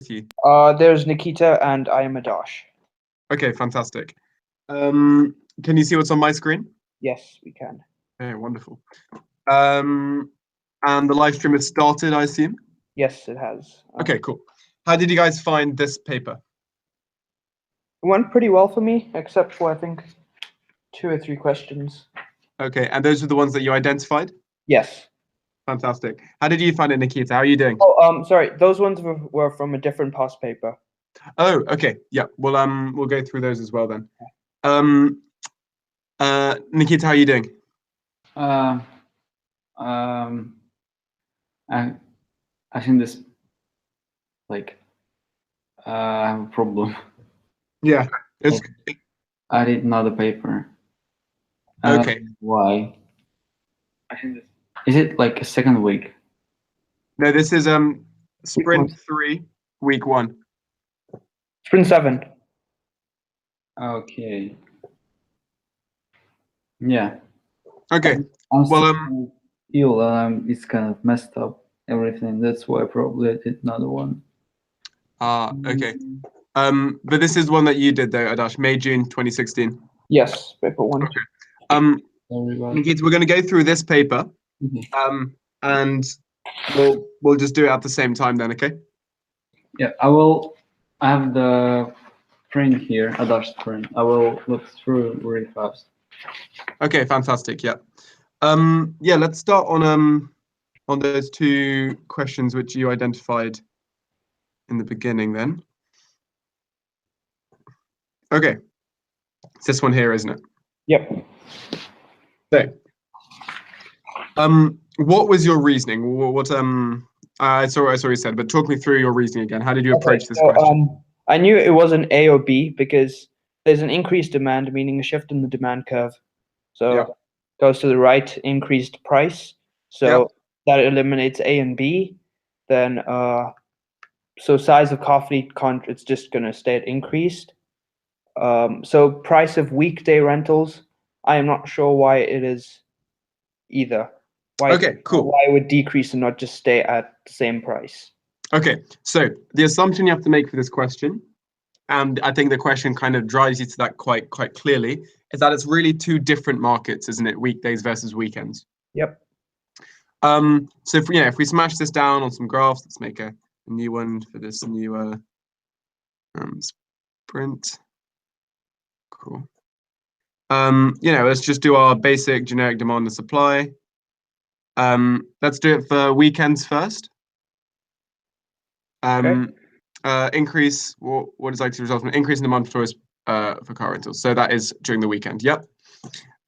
with you? There's Nikita and I am Adash. Okay, fantastic. Can you see what's on my screen? Yes, we can. Okay, wonderful. And the live stream has started, I assume? Yes, it has. Okay, cool. How did you guys find this paper? It went pretty well for me, except for, I think, 2 or 3 questions. Okay, and those are the ones that you identified? Yes. Fantastic. How did you find it, Nikita? How are you doing? Oh, sorry. Those ones were from a different past paper. Oh, okay. Yeah. Well, we'll go through those as well then. Nikita, how are you doing? I think this, like, I have a problem. Yeah. It's I did another paper. okay. Why? I think this, is it like a second week? No, this is sprint 3, week 1. Sprint 7. Okay. Yeah. Okay. Well, feel it's kind of messed up everything. That's why probably I did another one. Okay. But this is one that you did though, Adash, May, June 2016. Yes, paper 1. Okay. Nikita, we're going to go through this paper, and we'll just do it at the same time then, okay? Yeah, I have the print here, Adash's print. I will look through really fast. Okay, fantastic. Yeah. Yeah, let's start on those 2 questions which you identified in the beginning then. Okay. It's this one here, isn't it? Yep. So, what was your reasoning? What I saw you said, but talk me through your reasoning again. How did you approach this question? I knew it was an A or B because there's an increased demand, meaning a shift in the demand curve. So goes to the right, increased price. So that eliminates A and B. Then so size of car fleet it's just gonna stay at increased. So price of weekday rentals, I am not sure why it is either. Okay, cool. Why it would decrease and not just stay at the same price? Okay, so the assumption you have to make for this question, and I think the question kind of drives you to that quite clearly, is that it's really 2 different markets, isn't it? Weekdays versus weekends. Yep. So if we smash this down on some graphs, let's make a new one for this new sprint. Cool. Let's just do our basic generic demand and supply. Let's do it for weekends first. Increase. What is likely to result from an increase in demand for car rentals? So that is during the weekend. Yep.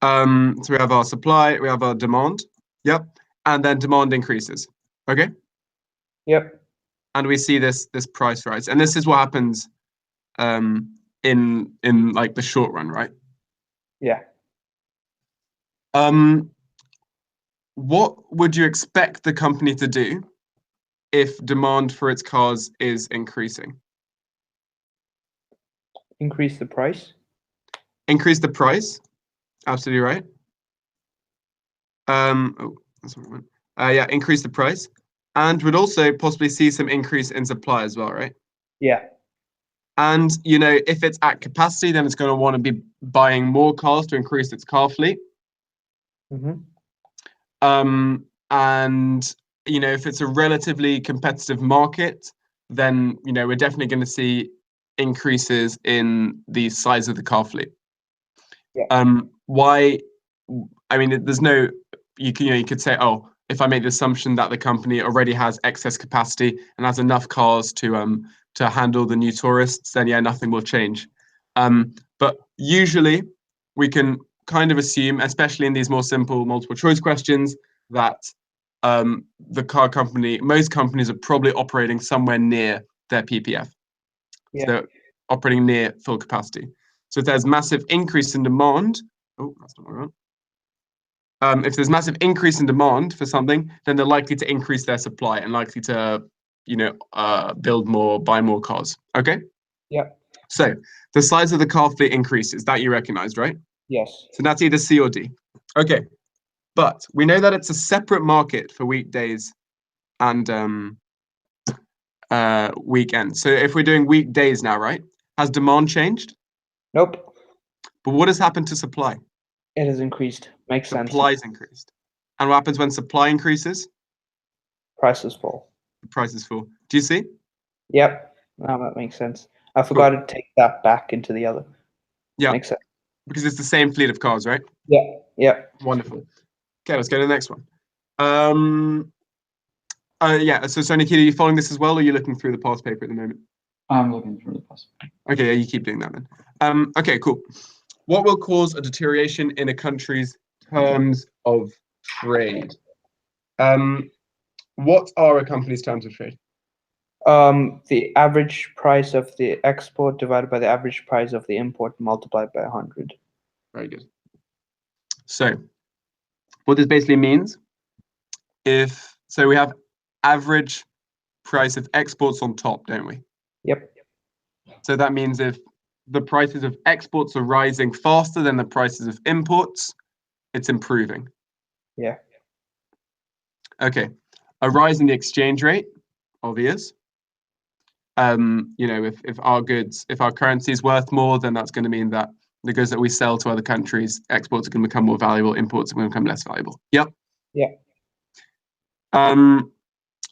So we have our supply, we have our demand. Yep. And then demand increases. Okay. Yep. And we see this price rise, and this is what happens in like the short run, right? Yeah. What would you expect the company to do if demand for its cars is increasing? Increase the price. Increase the price. Absolutely right. That's what I meant. Yeah, increase the price, and would also possibly see some increase in supply as well, right? Yeah. And if it's at capacity, then it's going to want to be buying more cars to increase its car fleet. And if it's a relatively competitive market, then we're definitely going to see increases in the size of the car fleet. Why? I mean, there's no you could say, oh, if I make the assumption that the company already has excess capacity and has enough cars to handle the new tourists, then yeah, nothing will change. But usually we can kind of assume, especially in these more simple multiple choice questions, that most companies are probably operating somewhere near their PPF. So they're operating near full capacity. So if there's massive increase in demand, that's not what I want. If there's massive increase in demand for something, then they're likely to increase their supply and likely to, build more, buy more cars. Okay? Yeah. So the size of the car fleet increases. That you recognized, right? Yes. So that's either C or D. Okay. But we know that it's a separate market for weekdays and weekend. So if we're doing weekdays now, right? Has demand changed? Nope. But what has happened to supply? It has increased. Makes sense. Supply's increased. And what happens when supply increases? Prices fall. The prices fall. Do you see? Yep. No, that makes sense. I forgot to take that back into the other. Yeah. Makes sense. Because it's the same fleet of cars, right? Yeah. Yeah. Wonderful. Okay, let's go to the next one. Yeah, so Nikita, are you following this as well, or are you looking through the past paper at the moment? I'm looking through the past paper. Okay, yeah, you keep doing that then. Okay, cool. What will cause a deterioration in a country's terms of trade? What are a company's terms of trade? The average price of the export divided by the average price of the import multiplied by 100. Very good. So, what this basically means, so we have average price of exports on top, don't we? Yep. So that means if the prices of exports are rising faster than the prices of imports, it's improving. Yeah. Okay. A rise in the exchange rate, obvious. If our currency is worth more, then that's going to mean that the goods that we sell to other countries, exports are going to become more valuable, imports are going to become less valuable. Yep. Yeah.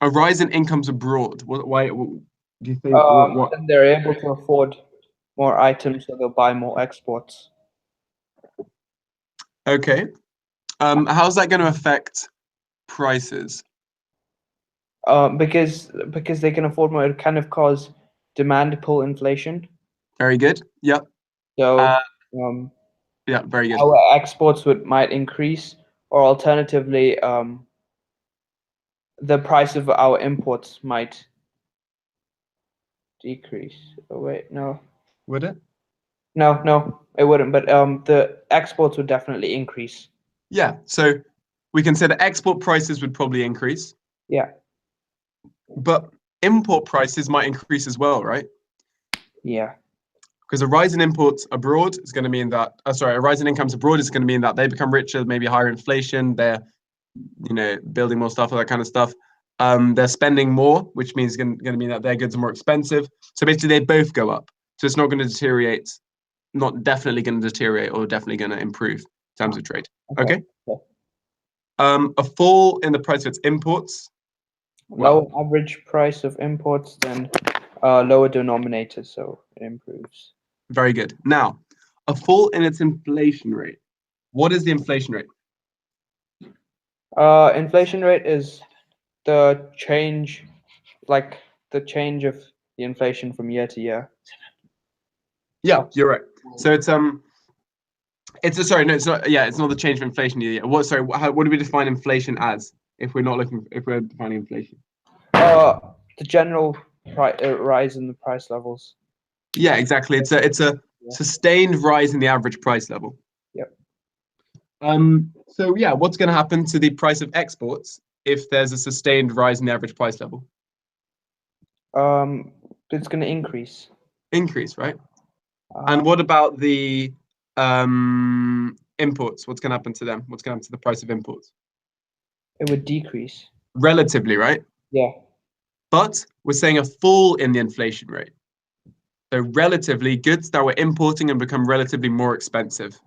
A rise in incomes abroad. Why do you think? Then they're able to afford more items, so they'll buy more exports. Okay. How's that going to affect prices? Because they can afford more, it kind of cause demand pull inflation. Very good. Yep. So yeah, very good. Our exports might increase, or alternatively, the price of our imports might decrease. Oh wait, no. Would it? No, it wouldn't. But the exports would definitely increase. Yeah. So we can say that export prices would probably increase. Yeah. But import prices might increase as well, right? Yeah. Because a rise in imports abroad is going to mean that, a rise in incomes abroad is going to mean that they become richer, maybe higher inflation, they're, building more stuff, all that kind of stuff. They're spending more, which means it's going to mean that their goods are more expensive. So basically, they both go up. So it's not going to deteriorate, not definitely going to deteriorate, or definitely going to improve in terms of trade. Okay. A fall in the price of its imports. Lower average price of imports, then lower denominator, so it improves. Very good. Now, a fall in its inflation rate. What is the inflation rate? Inflation rate is the change, like the change of the inflation from year to year. Yeah, you're right. So it's not. Yeah, it's not the change of inflation year. What do we define inflation as? If we're defining inflation. The general rise in the price levels. Yeah, exactly. It's a sustained rise in the average price level. Yep. So yeah, what's going to happen to the price of exports if there's a sustained rise in the average price level? It's going to increase. Increase, right? And what about the imports? What's going to happen to them? What's going to happen to the price of imports? It would decrease. Relatively, right? Yeah. But we're saying a fall in the inflation rate. So relatively, goods that we're importing and become relatively more expensive.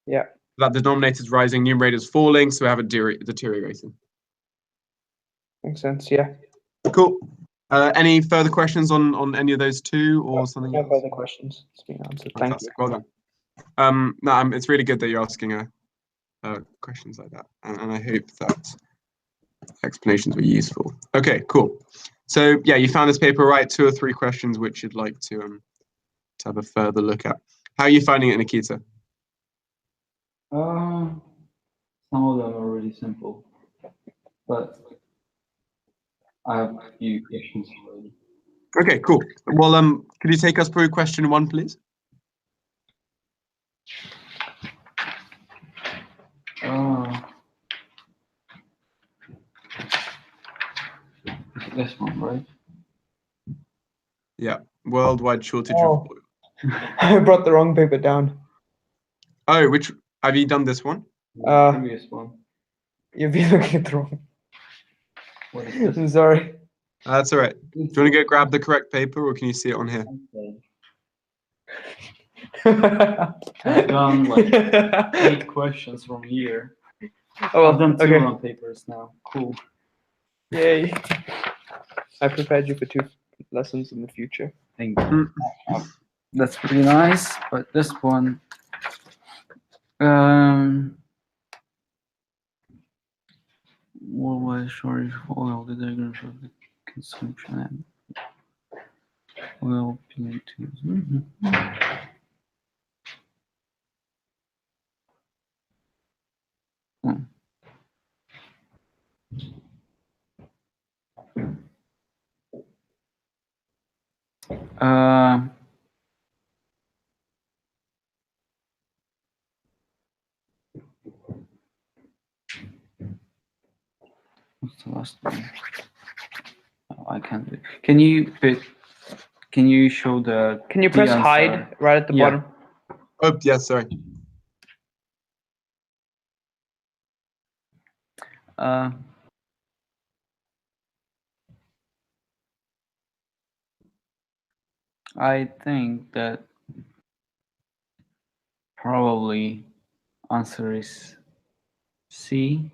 Yeah. That the denominator is rising, numerator is falling, so we have a deterioration. Makes sense, yeah. Cool. Any further questions on any of those two or something else? No further questions. It's been answered. Fantastic. Thank you. Well done. No, it's really good that you're asking questions like that, and I hope that explanations were useful. Okay, cool. So yeah, you found this paper right. 2 or 3 questions which you'd like to have a further look at. How are you finding it, Nikita? Some of them are really simple, but I have a few questions already. Okay, cool. Well, could you take us through question 1, please? This one, right? Yeah, worldwide shortage of oil. I brought the wrong paper down. Oh, which have you done this one? Previous one. You've been looking at the wrong. What is this? I'm sorry. That's all right. Do you want to go grab the correct paper, or can you see it on here? I've done like 8 questions from here. Oh, I've done 2 okay. on papers now. Cool. Yay. I prepared you for 2 lessons in the future. Thank you. That's pretty nice. But this one, worldwide shortage of oil. The diagram shows the consumption and oil P12. What's the last one? Oh, I can't do it. Can you show the? Can you press answer? hide right at the Yeah. bottom? Oh, yeah, sorry. I think that probably answer is C.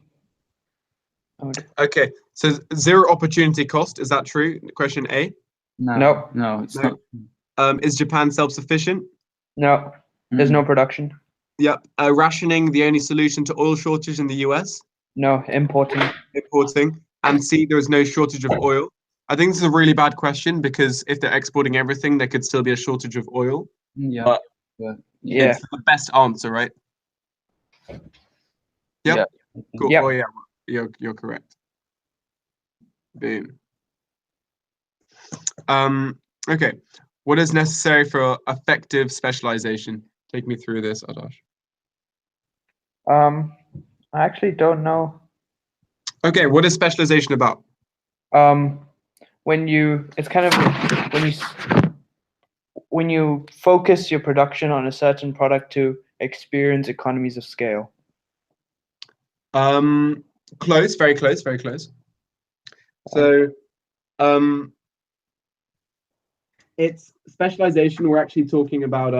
Okay, so 0 opportunity cost, is that true? Question A. No. No, it's No. not. Is Japan self-sufficient? No, there's no production. Yep. Rationing the only solution to oil shortage in the US? No, importing. Importing. And C, there is no shortage of oil. I think this is a really bad question because if they're exporting everything, there could still be a shortage of oil. Yeah. But Yeah. it's the best answer, right? Yep. Yeah. Cool. Yep. Oh yeah, you're correct. Boom. Okay. What is necessary for effective specialization? Take me through this, Adarsh. I actually don't know. Okay, what is specialization about? It's kind of when you focus your production on a certain product to experience economies of scale. Close, very close, very close. So, it's specialization. We're actually talking about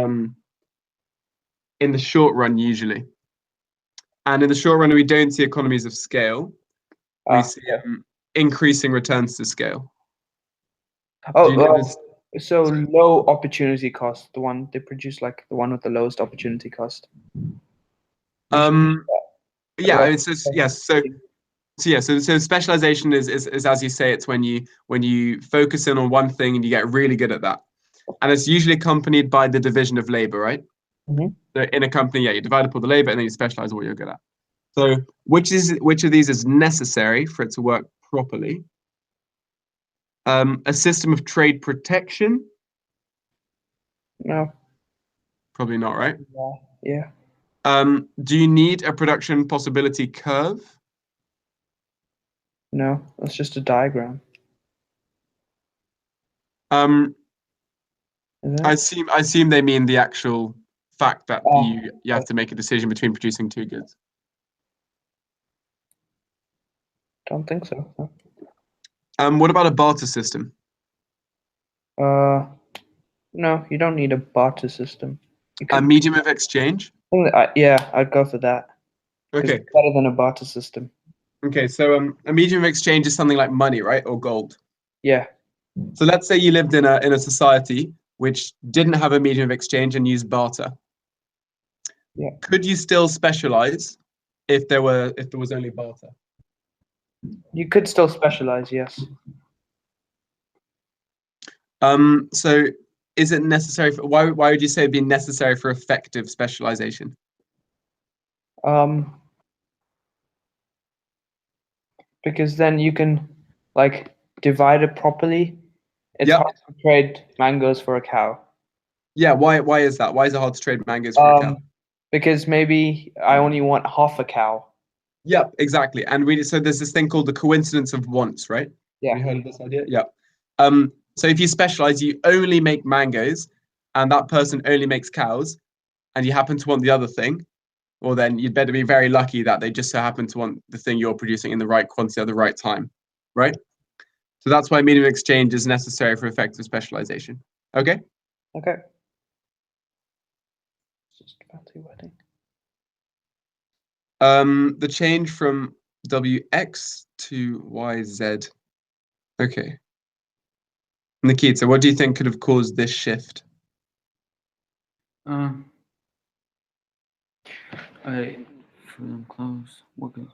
in the short run usually, and in the short run we don't see economies of scale. We see increasing returns to scale. So low opportunity cost, the one they produce, like the one with the lowest opportunity cost. Yeah, I mean, so yes, so specialization is as you say, it's when you focus in on one thing and you get really good at that, and it's usually accompanied by the division of labor, right? Mm-hmm. So in a company, you divide up all the labor and then you specialize what you're good at. So which of these is necessary for it to work properly? A system of trade protection? No. Probably not, right? Yeah. Do you need a production possibility curve? No, that's just a diagram. I assume they mean the actual fact that you have to make a decision between producing 2 goods. Don't think so. No. What about a barter system? No, you don't need a barter system. A medium of exchange? Yeah, I'd go for that. Okay. It's better than a barter system. Okay, so a medium of exchange is something like money, right, or gold. Yeah. So let's say you lived in a society which didn't have a medium of exchange and used barter. Yeah. Could you still specialize if there was only barter? You could still specialize, yes. So is it necessary for, why would you say it'd be necessary for effective specialization? Because then you can like divide it properly. It's hard to trade mangoes for a cow. Yeah, why is that? Why is it hard to trade mangoes for a cow? Because maybe I only want half a cow. Yeah, exactly. And so there's this thing called the coincidence of wants, right? Yeah. Have you heard of this idea? Yeah. So if you specialize, you only make mangoes, and that person only makes cows, and you happen to want the other thing, well, then you'd better be very lucky that they just so happen to want the thing you're producing in the right quantity at the right time, right? So that's why medium exchange is necessary for effective specialization. Okay? Okay. Just fancy wording. The change from WX to YZ. Okay. Nikita, what do you think could have caused this shift? I put them close. What good?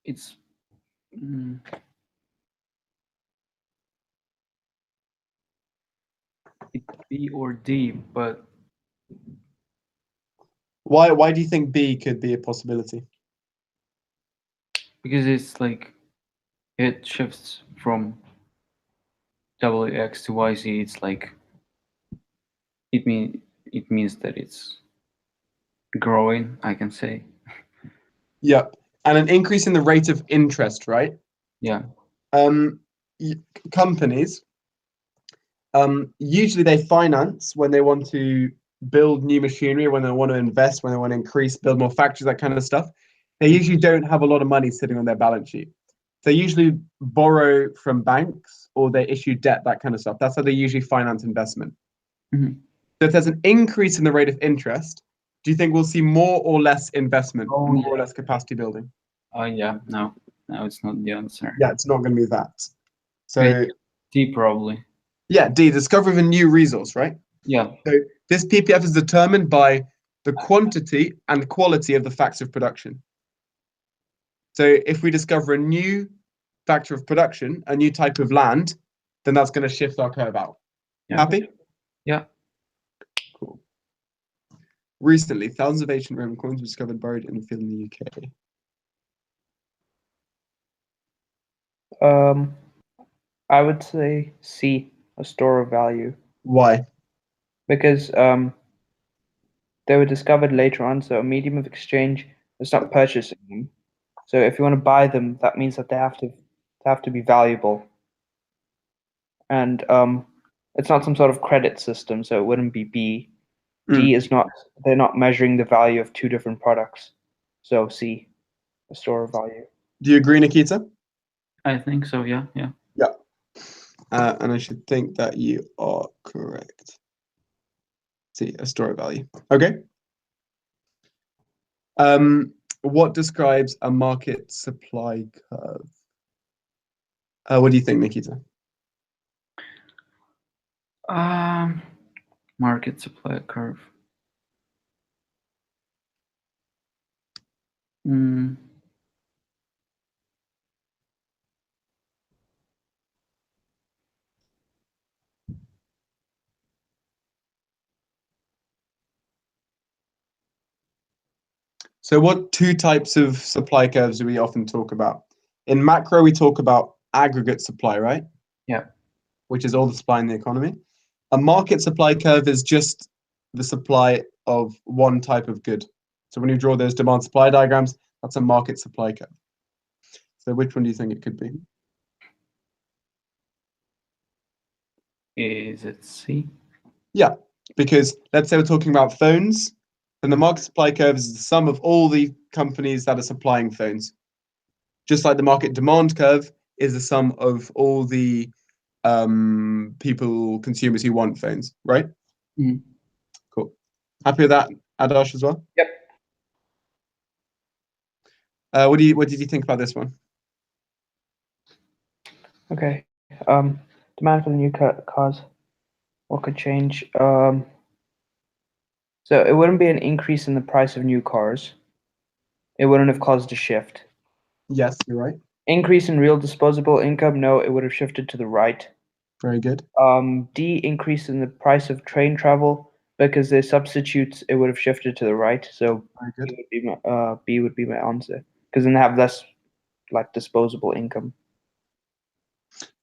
It's it B or D, but Why do you think B could be a possibility? because it's like it shifts from WX to YZ, it's like it means that it's growing, I can say. Yep. And an increase in the rate of interest, right? Yeah. Companies, usually they finance when they want to build new machinery, when they want to invest, when they want to build more factories, that kind of stuff. They usually don't have a lot of money sitting on their balance sheet. They usually borrow from banks or they issue debt, that kind of stuff. That's how they usually finance investment. Mm-hmm. So if there's an increase in the rate of interest, do you think we'll see more or less investment, more or less capacity building? Oh yeah, no, it's not the answer. Yeah, it's not going to be that. So D probably. Yeah, D, discovery of a new resource, right? Yeah. So this PPF is determined by the quantity and quality of the factor of production. So if we discover a new factor of production, a new type of land, then that's going to shift our curve out. Yeah. Happy? Yeah. Cool. Recently, thousands of ancient Roman coins were discovered buried in a field in the UK. I would say C, a store of value. Why? Because they were discovered later on, so a medium of exchange is not purchasing them. So if you want to buy them, that means that they have to be valuable. And it's not some sort of credit system, so it wouldn't be B. D is not, they're not measuring the value of two different products. So C, a store of value. Do you agree, Nikita? I think so, yeah. Yeah. And I should think that you are correct. See, a store of value. Okay. What describes a market supply curve? What do you think, Nikita? Market supply curve. So what two types of supply curves do we often talk about? In macro, we talk about aggregate supply, right? Yeah. Which is all the supply in the economy. A market supply curve is just the supply of one type of good. So when you draw those demand supply diagrams, that's a market supply curve. So which one do you think it could be? Is it C? Yeah, because let's say we're talking about phones, then the market supply curve is the sum of all the companies that are supplying phones. Just like the market demand curve is the sum of all the consumers who want phones, right? Mm-hmm. Cool. Happy with that, Adarsh, as well? Yep. What did you think about this one? Okay. Demand for the new cars. What could change? So it wouldn't be an increase in the price of new cars. It wouldn't have caused a shift. Yes, you're right. Increase in real disposable income. No, it would have shifted to the right. Very good. D, increase in the price of train travel. Because they're substitutes, it would have shifted to the right. So B would be my answer. Because then they have less like disposable income.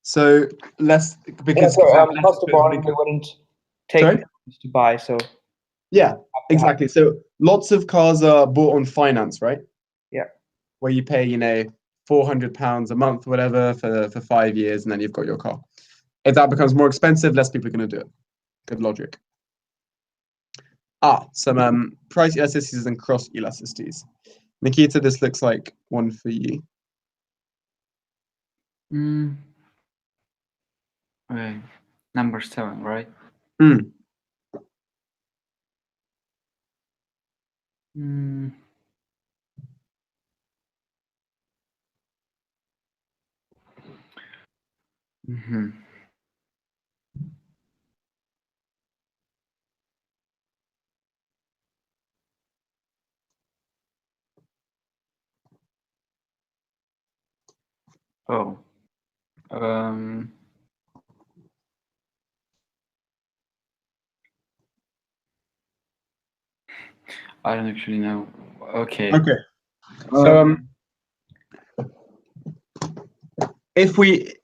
So less because cost of borrowing they wouldn't take to buy. So yeah, exactly. So lots of cars are bought on finance, right? Yeah. Where you pay, £400 a month, whatever, for 5 years, and then you've got your car. If that becomes more expensive, less people are going to do it. Good logic. Some price elasticities and cross elasticities. Nikita, this looks like one for you. Okay. Number 7, right? Oh. I don't actually know. Okay. Okay. So if we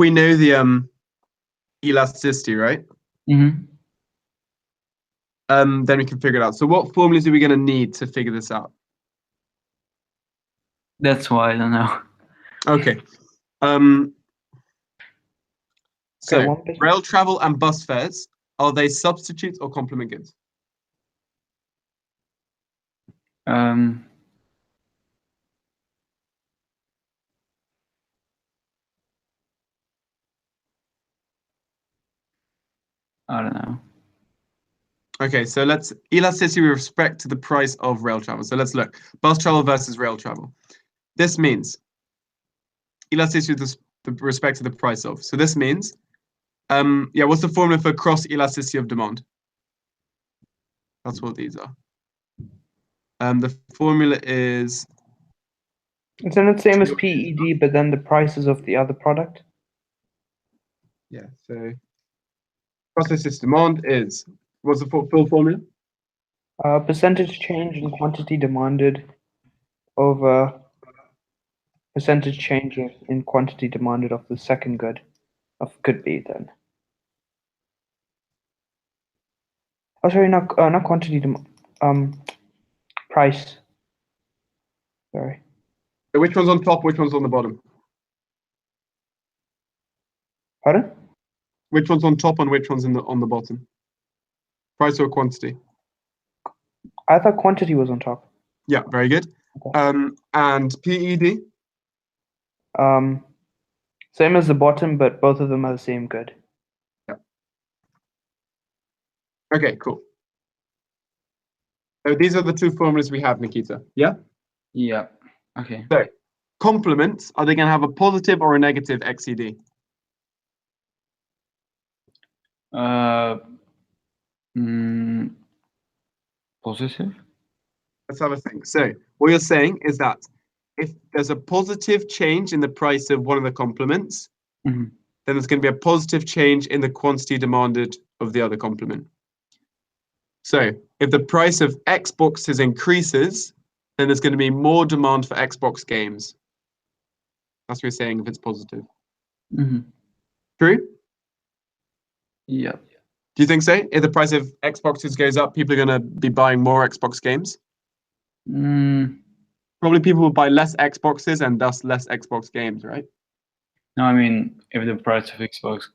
know the elasticity, right? Then we can figure it out. So what formulas are we going to need to figure this out? That's why I don't know. Okay. So rail travel and bus fares, are they substitutes or complement goods? I don't know. Okay, so let's elasticity with respect to the price of rail travel. So let's look. Bus travel versus rail travel. This means elasticity with respect to the price of. So this means, what's the formula for cross elasticity of demand? That's what these are. The formula is... Isn't it the same as PED, but then the prices of the other product? Yeah, so cross elasticity demand is, what's the full formula? Percentage change in quantity demanded over percentage change in quantity demanded of the second good, of good B then. Oh, sorry, not quantity, price. Sorry. So which one's on top, which one's on the bottom? Pardon? Which one's on top and which one's on the bottom? Price or quantity? I thought quantity was on top. Yeah, very good. Okay. And PED? Same as the bottom, but both of them are the same good. Yeah. Okay, cool. So these are the two formulas we have, Nikita. Yeah? Yeah. Okay. So complements, are they going to have a positive or a negative XED? Positive? Let's have a think. So what you're saying is that if there's a positive change in the price of one of the complements, then there's going to be a positive change in the quantity demanded of the other complement. So if the price of Xboxes increases, then there's going to be more demand for Xbox games. That's what you're saying if it's positive. True? Yeah. Do you think so? If the price of Xboxes goes up, people are going to be buying more Xbox games? Probably people will buy less Xboxes and thus less Xbox games, right? No, I mean, if the price of Xbox...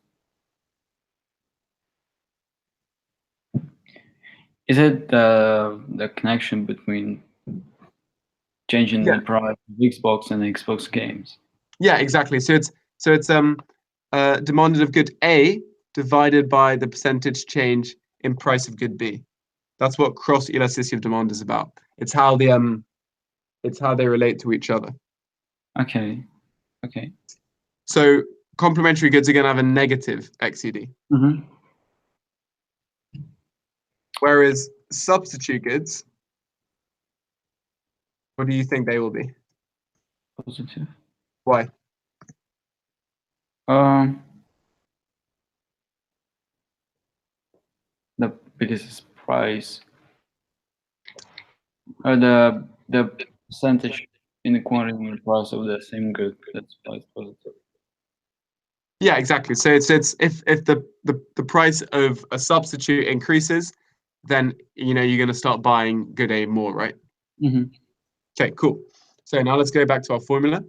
Is it the connection between changing the price of Xbox and Xbox games? Yeah, exactly. So it's demanded of good A divided by the percentage change in price of good B. That's what cross elasticity of demand is about. It's how they relate to each other. Okay. Okay. So complementary goods are going to have a negative XED. Whereas substitute goods, what do you think they will be? Positive. Why? Because it's price, or the percentage in the quantity and price of the same good. That's why it's positive. Yeah, exactly. So it's if the price of a substitute increases, then you're going to start buying good A more, right? Okay, cool. So now let's go back to our formula.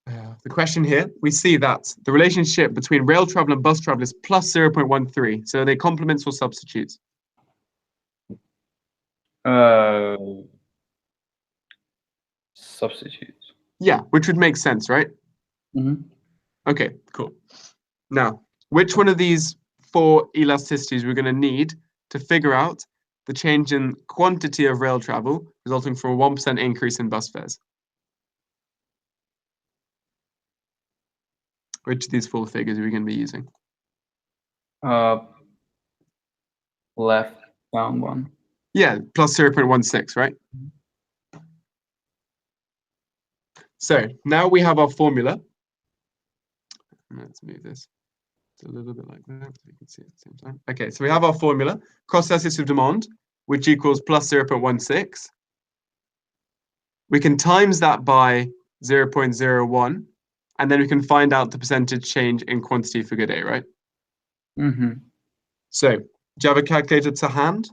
The question here, we see that the relationship between rail travel and bus travel is plus 0.13. So are they complements or substitutes? Substitutes. Yeah, which would make sense, right? Mm-hmm. Okay, cool. Now, which one of these 4 elasticities we're going to need to figure out the change in quantity of rail travel resulting from a 1% increase in bus fares? Which of these 4 figures are we going to be using? Left down one. Yeah, plus 0.16, right? So now we have our formula. Let's move this. It's a little bit like that, so you can see it at the same time. Okay, so we have our formula, cost excess of demand, which equals plus 0.16. We can times that by 0.01, and then we can find out the percentage change in quantity for good A, right? Mm-hmm. So, do you have a calculator to hand?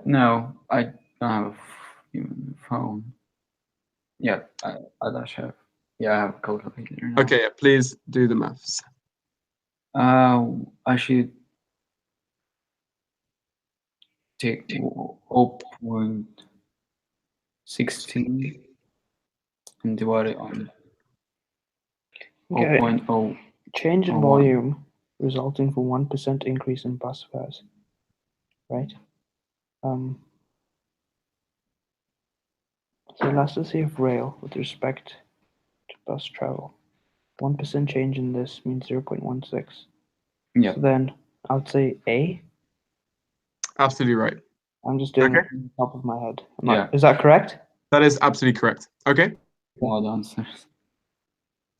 No, I don't have a phone. Yeah, I don't have. Yeah, I have a calculator now. Okay, please do the maths. I should take 0.16 and divide it on 0.0. Change in volume resulting from 1% increase in bus fares, right? The elasticity of rail with respect to bus travel. 1% change in this means 0.16. Yeah. So then I would say A. Absolutely right. I'm just doing Okay. it on the top of my head. Yeah. Is that correct? That is absolutely correct. Okay. Odd answers.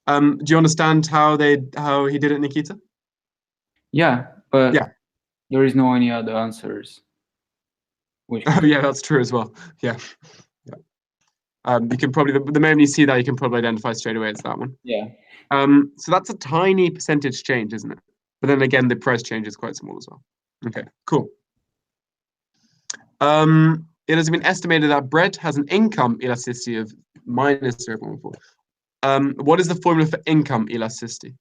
Do you understand how he did it, Nikita? Yeah, but Yeah. there is no any other answers. Which Oh, yeah, that's true as well. Yeah. You can probably the moment you see that, you can probably identify straight away it's that one. Yeah. So that's a tiny percentage change, isn't it? But then again, the price change is quite small as well. Okay, cool. It has been estimated that bread has an income elasticity of minus 0.14. What is the formula for income elasticity?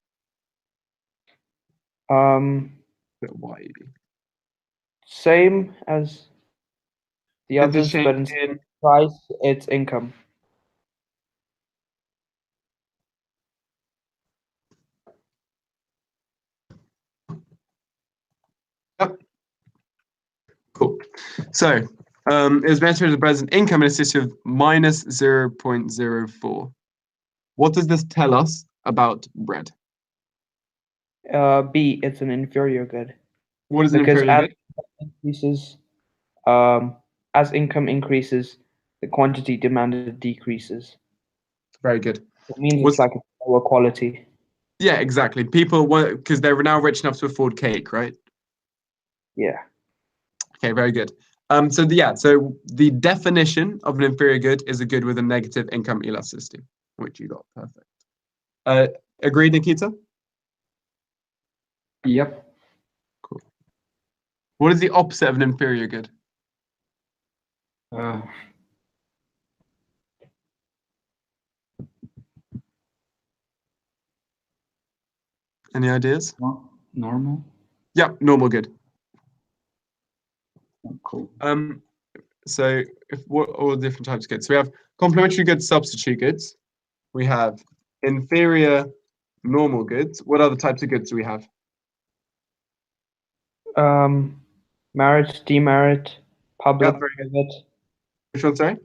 Same as the others, but instead of price, it's income. Yep. Cool. So it was measured as present income elasticity of minus 0.04. What does this tell us about bread? B, it's an inferior good. What is an inferior good? Increases, as income increases, the quantity demanded decreases. Very good. It means it's like a lower quality. Yeah, exactly. People want, because they're now rich enough to afford cake, right? Yeah. Okay, very good. So the definition of an inferior good is a good with a negative income elasticity, which you got perfect. Agreed, Nikita? Yep. Cool. What is the opposite of an inferior good? Any ideas? Normal. Yeah, normal good. Oh, cool. So what all different types of goods? So we have complementary goods, substitute goods. We have inferior, normal goods. What other types of goods do we have? Merit, demerit, public, private. Which one, sorry?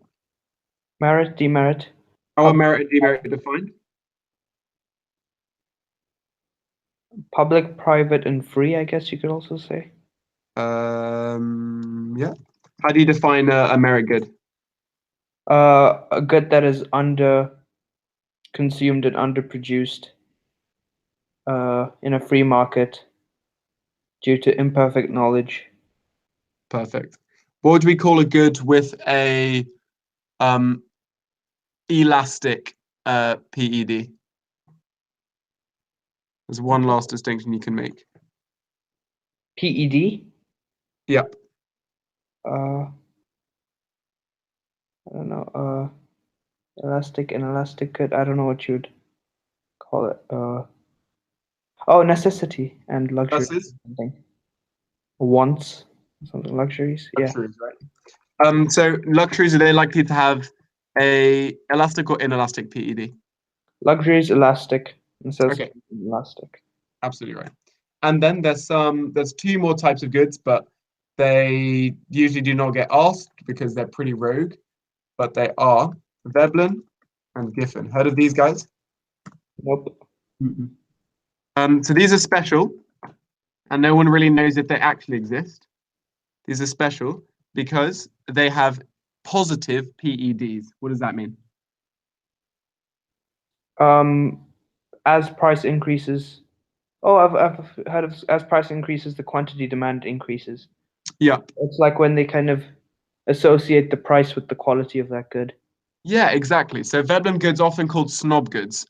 Merit, demerit. How are merit and demerit defined? Public, private, and free, I guess you could also say. Yeah. How do you define a merit good? A good that is under consumed and underproduced in a free market due to imperfect knowledge. Perfect. What would we call a good with a elastic PED? There's one last distinction you can make. PED? Yep. I don't know. Elastic and elastic good. I don't know what you'd. call it? Oh, necessity and luxury. Versus Something. Wants, something luxuries. Yeah. luxuries, right? So luxuries, are they likely to have a elastic or inelastic PED? Luxuries, elastic. Necessity, Okay, elastic. absolutely right. And then there's two more types of goods, but they usually do not get asked because they're pretty rogue. But they are Veblen and Giffen. Heard of these guys? Nope. So these are special, and no one really knows if they actually exist. These are special because they have positive PEDs. What does that mean? As price increases. Oh, I've heard of as price increases, the quantity demand increases. Yeah. It's like when they kind of associate the price with the quality of that good. Yeah, exactly. So Veblen goods, often called snob goods,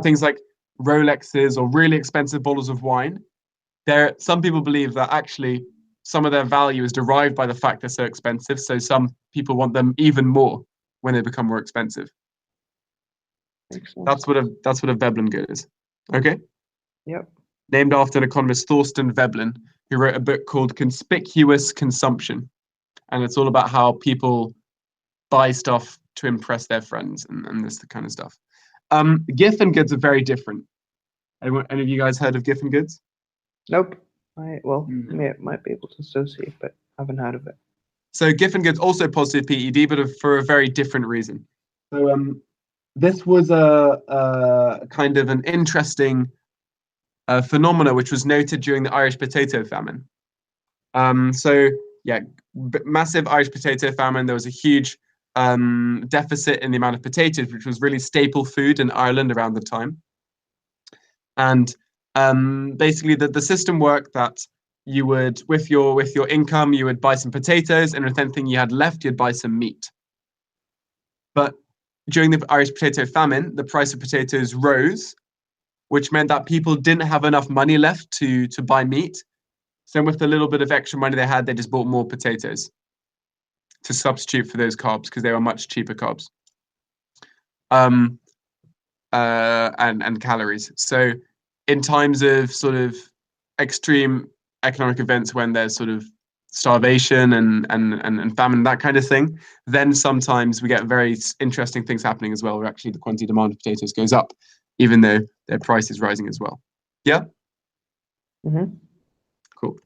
things like Rolexes or really expensive bottles of wine. Some people believe that actually some of their value is derived by the fact they're so expensive. So some people want them even more when they become more expensive. Makes sense. That's what a Veblen good is. Okay. Yep. Named after an economist, Thorsten Veblen, who wrote a book called Conspicuous Consumption, and it's all about how people buy stuff to impress their friends and this kind of stuff. Giffen goods are very different. Any of you guys heard of Giffen goods? Nope. Might be able to associate, but haven't heard of it. So Giffen goods also positive PED, but for a very different reason. So this was a kind of an interesting phenomena which was noted during the Irish potato famine. Massive Irish potato famine. There was a huge deficit in the amount of potatoes, which was really staple food in Ireland around the time. And basically, the system worked that you would, with your income, you would buy some potatoes, and with anything you had left, you'd buy some meat. But during the Irish potato famine, the price of potatoes rose, which meant that people didn't have enough money left to buy meat. So with the little bit of extra money they had, they just bought more potatoes to substitute for those carbs because they were much cheaper carbs. And calories. So in times of sort of extreme economic events when there's sort of starvation and famine, that kind of thing, then sometimes we get very interesting things happening as well, where actually the quantity demand of potatoes goes up, even though their price is rising as well. Yeah? Mm-hmm. Cool.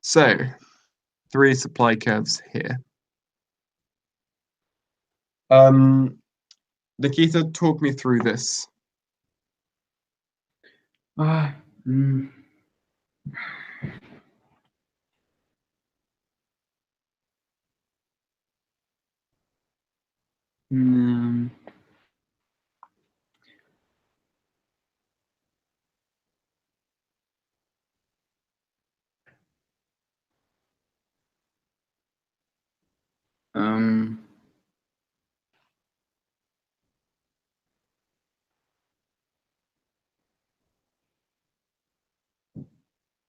So 3 supply curves here. Nikita, talk me through this.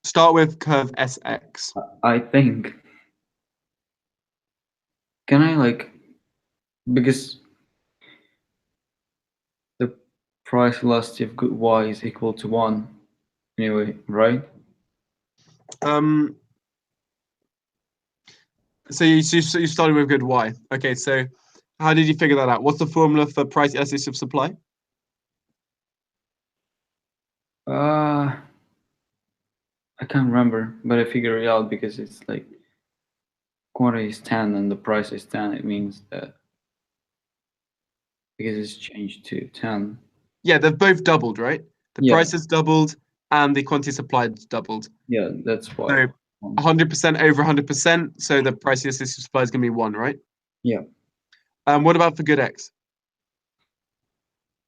Start with curve SX. I think. Can I because the price elasticity of good Y is equal to 1 anyway, right? So you started with good Y. Okay, so how did you figure that out? What's the formula for price elasticity of supply? I can't remember, but I figured it out because it's like quantity is 10 and the price is 10. It means that because it's changed to 10. Yeah, they've both doubled, right? The price has doubled and the quantity supplied doubled. Yeah, that's why. So 100% over 100%. So the price elasticity of supply is going to be 1, right? Yeah. What about for good X?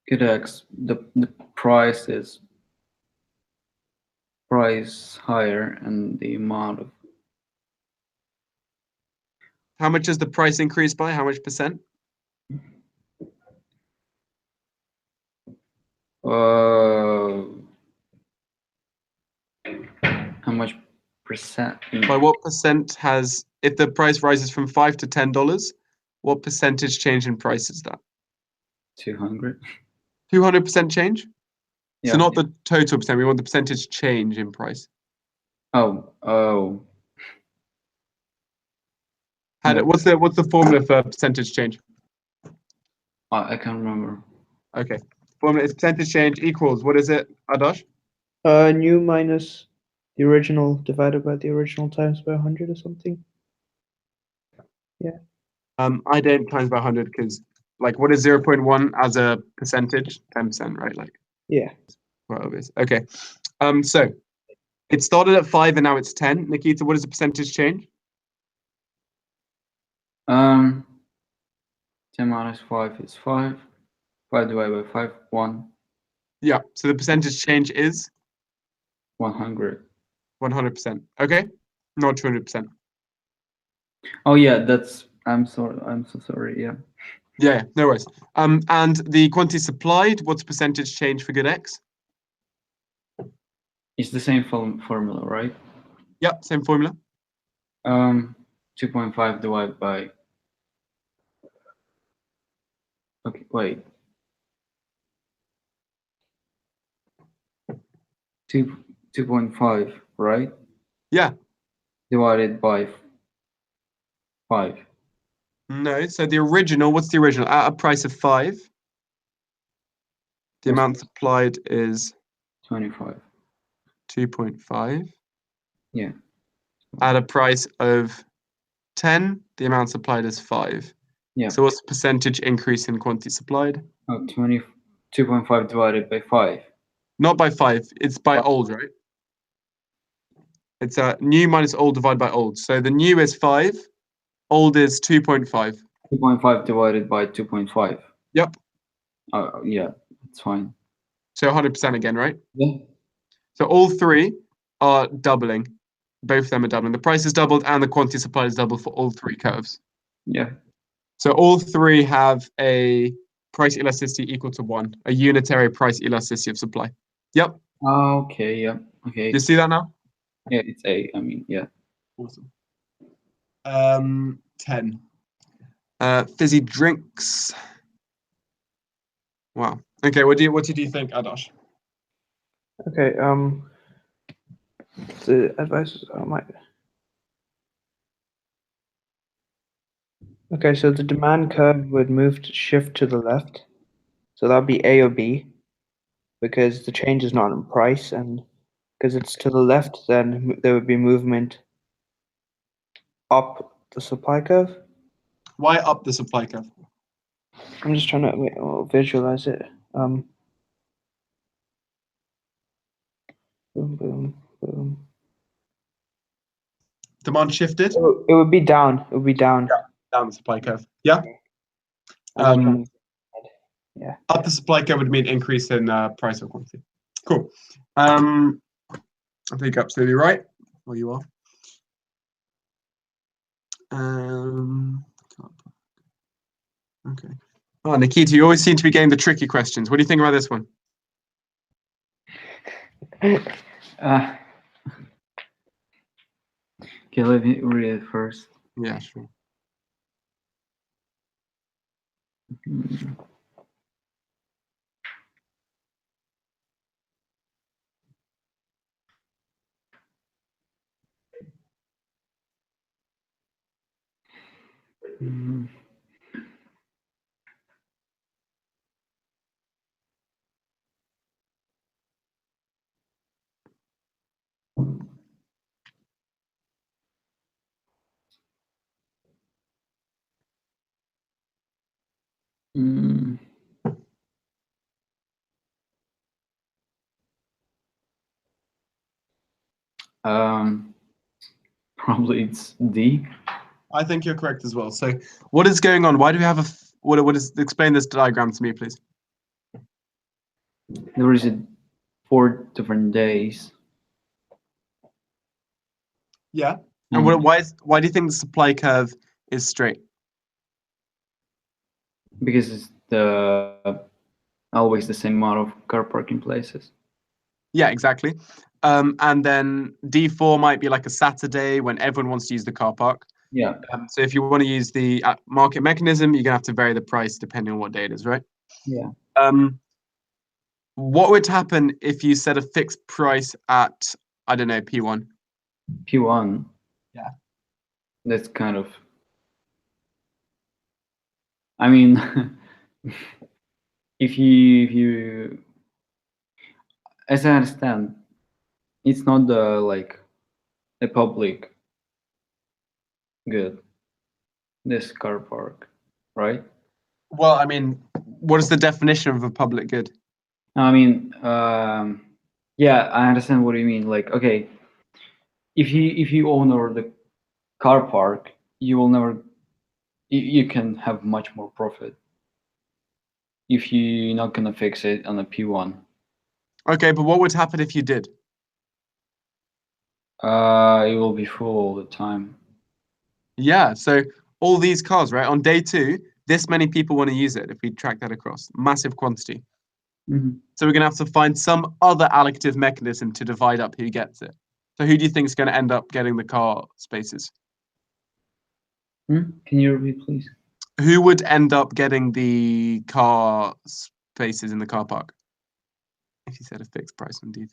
Good X, the price is higher and the amount of. How much is the price increase by? How much percent? How much percent? By what percent if the price rises from $5 to $10, what percentage change in price is that? 200. 200% change? Yeah. So not the total percent, we want the percentage change in price. Oh. No. What's the formula for percentage change? I can't remember. Okay. Formula is percentage change equals, what is it, Adarsh? New minus the original divided by the original times by 100 or something. Yeah. I don't times by 100 because, like, what is 0.1 as a percentage? 10%, right? Like, yeah. Quite obvious. Okay. So it started at 5 and now it's 10. Nikita, what is the percentage change? 10 minus 5 is 5. 5 divided by 5, 1. Yeah. So the percentage change is 100. 100%. Okay. Not 200%. Oh yeah, that's. I'm sorry. I'm so sorry. Yeah. Yeah, no worries. And the quantity supplied, what's percentage change for good X? It's the same formula, right? Yep, same formula. 2.5 divided by. Okay, wait. 2.5, right? Yeah. Divided by 5. No, so the original, what's the original? At a price of 5, the amount supplied is 25. 2.5. Yeah. At a price of 10, the amount supplied is 5. Yeah. So what's the percentage increase in quantity supplied? Oh, 2.5 divided by 5. Not by 5, it's by old, right? It's new minus old divided by old. So the new is 5, old is 2.5. 2.5 divided by 2.5. Yep. Yeah, it's fine. So 100% again, right? Yeah. So all three are doubling. Both of them are doubling. The price is doubled and the quantity supplied is doubled for all three curves. Yeah. So all three have a price elasticity equal to 1, a unitary price elasticity of supply. Yep. Okay, yeah. Okay. Do you see that now? Yeah, it's A. I mean, yeah. Awesome. 10. Fizzy drinks. Wow. Okay, what did you think, Adarsh? Okay, the advice might. Okay, so the demand curve would shift to the left. So that would be A or B, because the change is not in price, and because it's to the left, then there would be movement up the supply curve. Why up the supply curve? I'm just trying to visualize it. Boom, boom, boom. Demand shifted? It would be down. It would be down. Yeah, down the supply curve. Yeah. Yeah. Up the supply curve would mean increase in price or quantity. Cool. I think you're absolutely right. Well, you are. Okay. Oh, Nikita, you always seem to be getting the tricky questions. What do you think about this one? Okay, let me read it first. Yeah, sure. Probably it's D. I think you're correct as well. So, what is going on? Why do we have what is? Explain this diagram to me, please. There is 4 different days. Yeah. And why do you think the supply curve is straight? Because it's always the same amount of car parking places. Yeah, exactly. And then D4 might be like a Saturday when everyone wants to use the car park. Yeah. So if you want to use the market mechanism, you're gonna have to vary the price depending on what day it is, right? Yeah. What would happen if you set a fixed price at, I don't know, P1? P1. Yeah. That's kind of. I mean, if you, as I understand, it's not a public good. This car park, right? Well, I mean, what is the definition of a public good? I mean, yeah, I understand what you mean. Like, okay, if you own the car park, you will never, you can have much more profit if you're not gonna fix it on a P1. Okay, but what would happen if you did? It will be full all the time. Yeah, so all these cars, right? On day 2, this many people want to use it if we track that across. Massive quantity. Mm-hmm. So we're going to have to find some other allocative mechanism to divide up who gets it. So who do you think is going to end up getting the car spaces? Can you repeat, please? Who would end up getting the car spaces in the car park? If you set a fixed price on D2.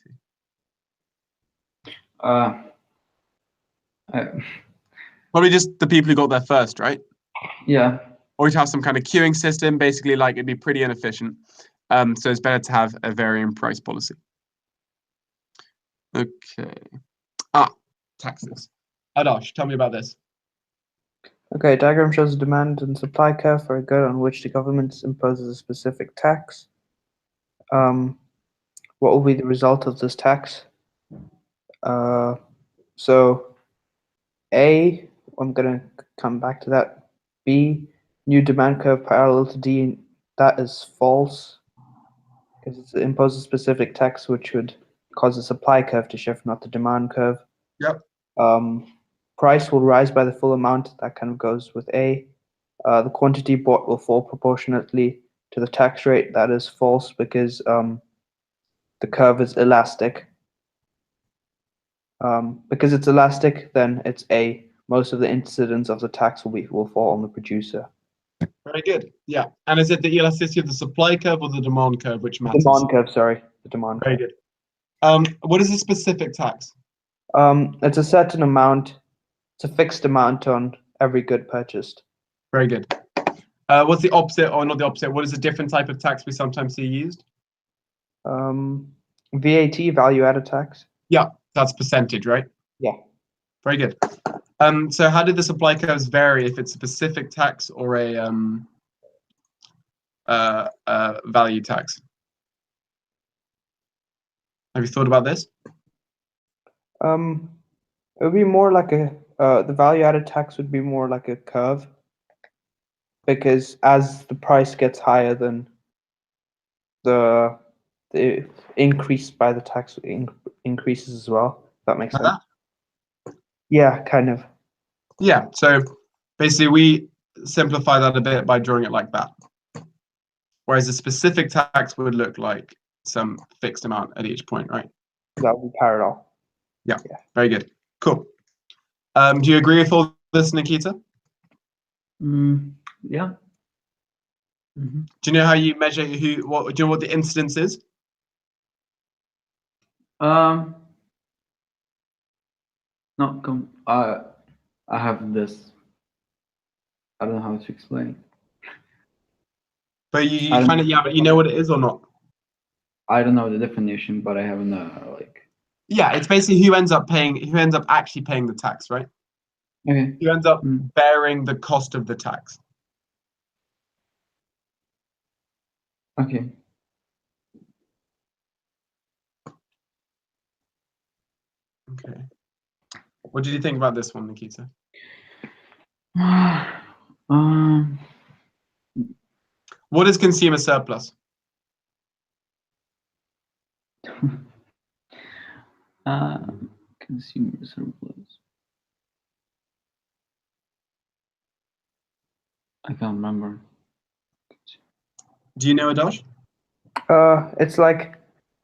Probably just the people who got there first, right? Yeah. Or you'd have some kind of queuing system. Basically, like it'd be pretty inefficient. So it's better to have a varying price policy. Okay. Taxes. Adarsh, tell me about this. Okay, diagram shows a demand and supply curve for a good on which the government imposes a specific tax. What will be the result of this tax? So A, I'm going to come back to that. B, new demand curve parallel to D, that is false because it imposes a specific tax which would cause the supply curve to shift, not the demand curve. Yep. Price will rise by the full amount. That kind of goes with A. The quantity bought will fall proportionately to the tax rate. That is false because the curve is elastic. Because it's elastic, then it's A. Most of the incidence of the tax will fall on the producer. Very good. Yeah. And is it the elasticity of the supply curve or the demand curve which matters? Demand curve, sorry. The demand Very curve. good. What is a specific tax? It's a certain amount. It's a fixed amount on every good purchased. Very good. What's the opposite, or not the opposite? What is a different type of tax we sometimes see used? VAT, value-added tax. Yeah, that's percentage, right? Yeah. Very good. So how did the supply curves vary if it's a specific tax or a value tax? Have you thought about this? It would be more like the value-added tax would be more like a curve, because as the price gets higher, then the increase by the tax increases as well. If that makes sense. Yeah, kind of. Yeah. So basically, we simplify that a bit by drawing it like that. Whereas a specific tax would look like some fixed amount at each point, right? That would be parallel. Yeah. Very good. Cool. Do you agree with all this, Nikita? Yeah. Mm-hmm. Do you know how you measure do you know what the incidence is? No, I have this. I don't know how to explain. But you kind of, yeah, but you know what it is or not? I don't know the definition, but I haven't Yeah, it's basically who ends up actually paying the tax, right? Okay. Who ends up bearing the cost of the tax. Okay. Okay. What did you think about this one, Nikita? What is consumer surplus? Consumer surplus. I can't remember. Do you know, Adosh? It's like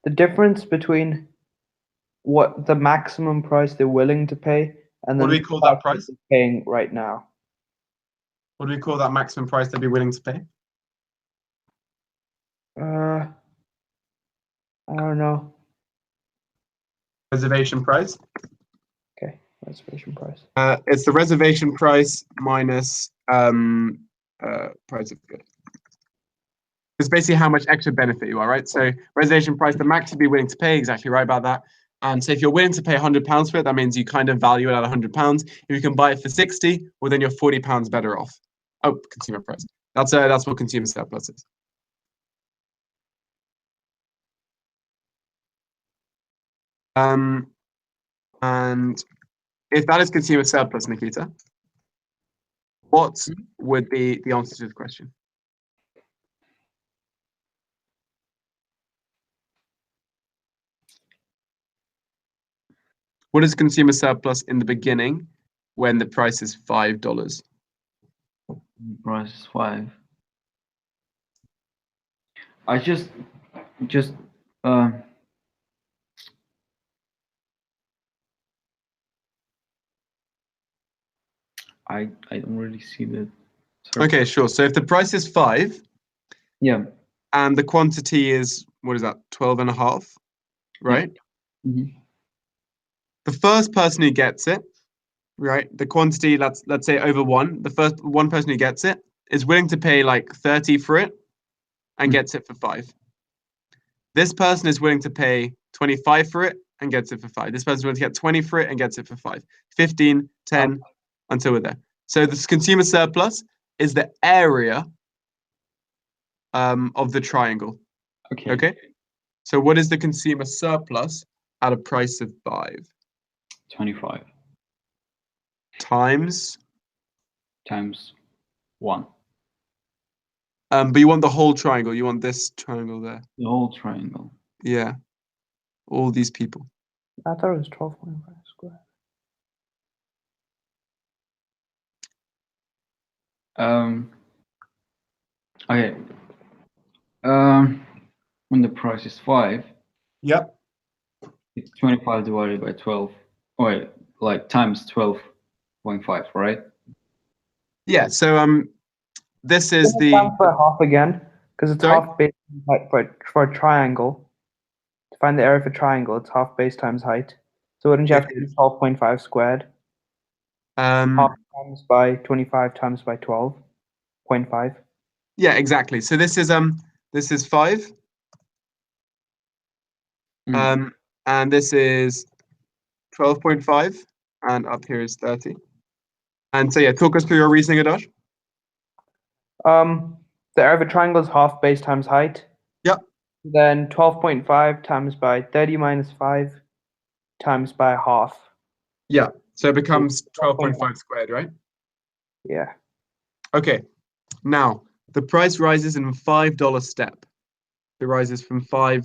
the difference between what the maximum price they're willing to pay and then what do we call that price? They're paying right now. What do we call that maximum price they'd be willing to pay? I don't know. Reservation price. Okay, reservation price. It's the reservation price minus price of good. It's basically how much extra benefit you are, right? So reservation price, the max you'd be willing to pay, exactly right about that. And so if you're willing to pay £100 for it, that means you kind of value it at £100. If you can buy it for 60, well, then you're £40 better off. Oh, consumer price. That's what consumer surplus is. And if that is consumer surplus, Nikita, what would be the answer to the question? What is consumer surplus in the beginning when the price is $5? Price is 5. I just I don't really see that. Okay, sure. So if the price is 5, yeah, and the quantity is, what is that, 12.5, right? Yeah. Mm-hmm. The first person who gets it, right? The quantity, let's say over 1. The first one person who gets it is willing to pay like 30 for it and gets it for 5. This person is willing to pay 25 for it and gets it for 5. This person is willing to get 20 for it and gets it for 5. 15, 10, until we're there. So this consumer surplus is the area of the triangle. Okay. So what is the consumer surplus at a price of 5? 25 times 1. But you want the whole triangle. You want this triangle there. The whole triangle. Yeah. All these people. I thought it was 12.5 square. Okay. When the price is 5. Yep. It's 25 divided by 12. Oh, wait, like times 12.5, right? Yeah. So this is the times by half again, because it's Sorry? half base height for a triangle. To find the area for triangle, it's half base times height. So wouldn't you have to do 12.5 squared? Half times by 25 times by 12.5. Yeah, exactly. So this is 5. And this is 12.5, and up here is 30. And so yeah, talk us through your reasoning, Adosh. The area of a triangle is half base times height. Yep. Then 12.5 times by 30 minus 5 times by half. Yeah. So it becomes 12.5 squared, right? Yeah. Okay. Now the price rises in a $5 step. It rises from $5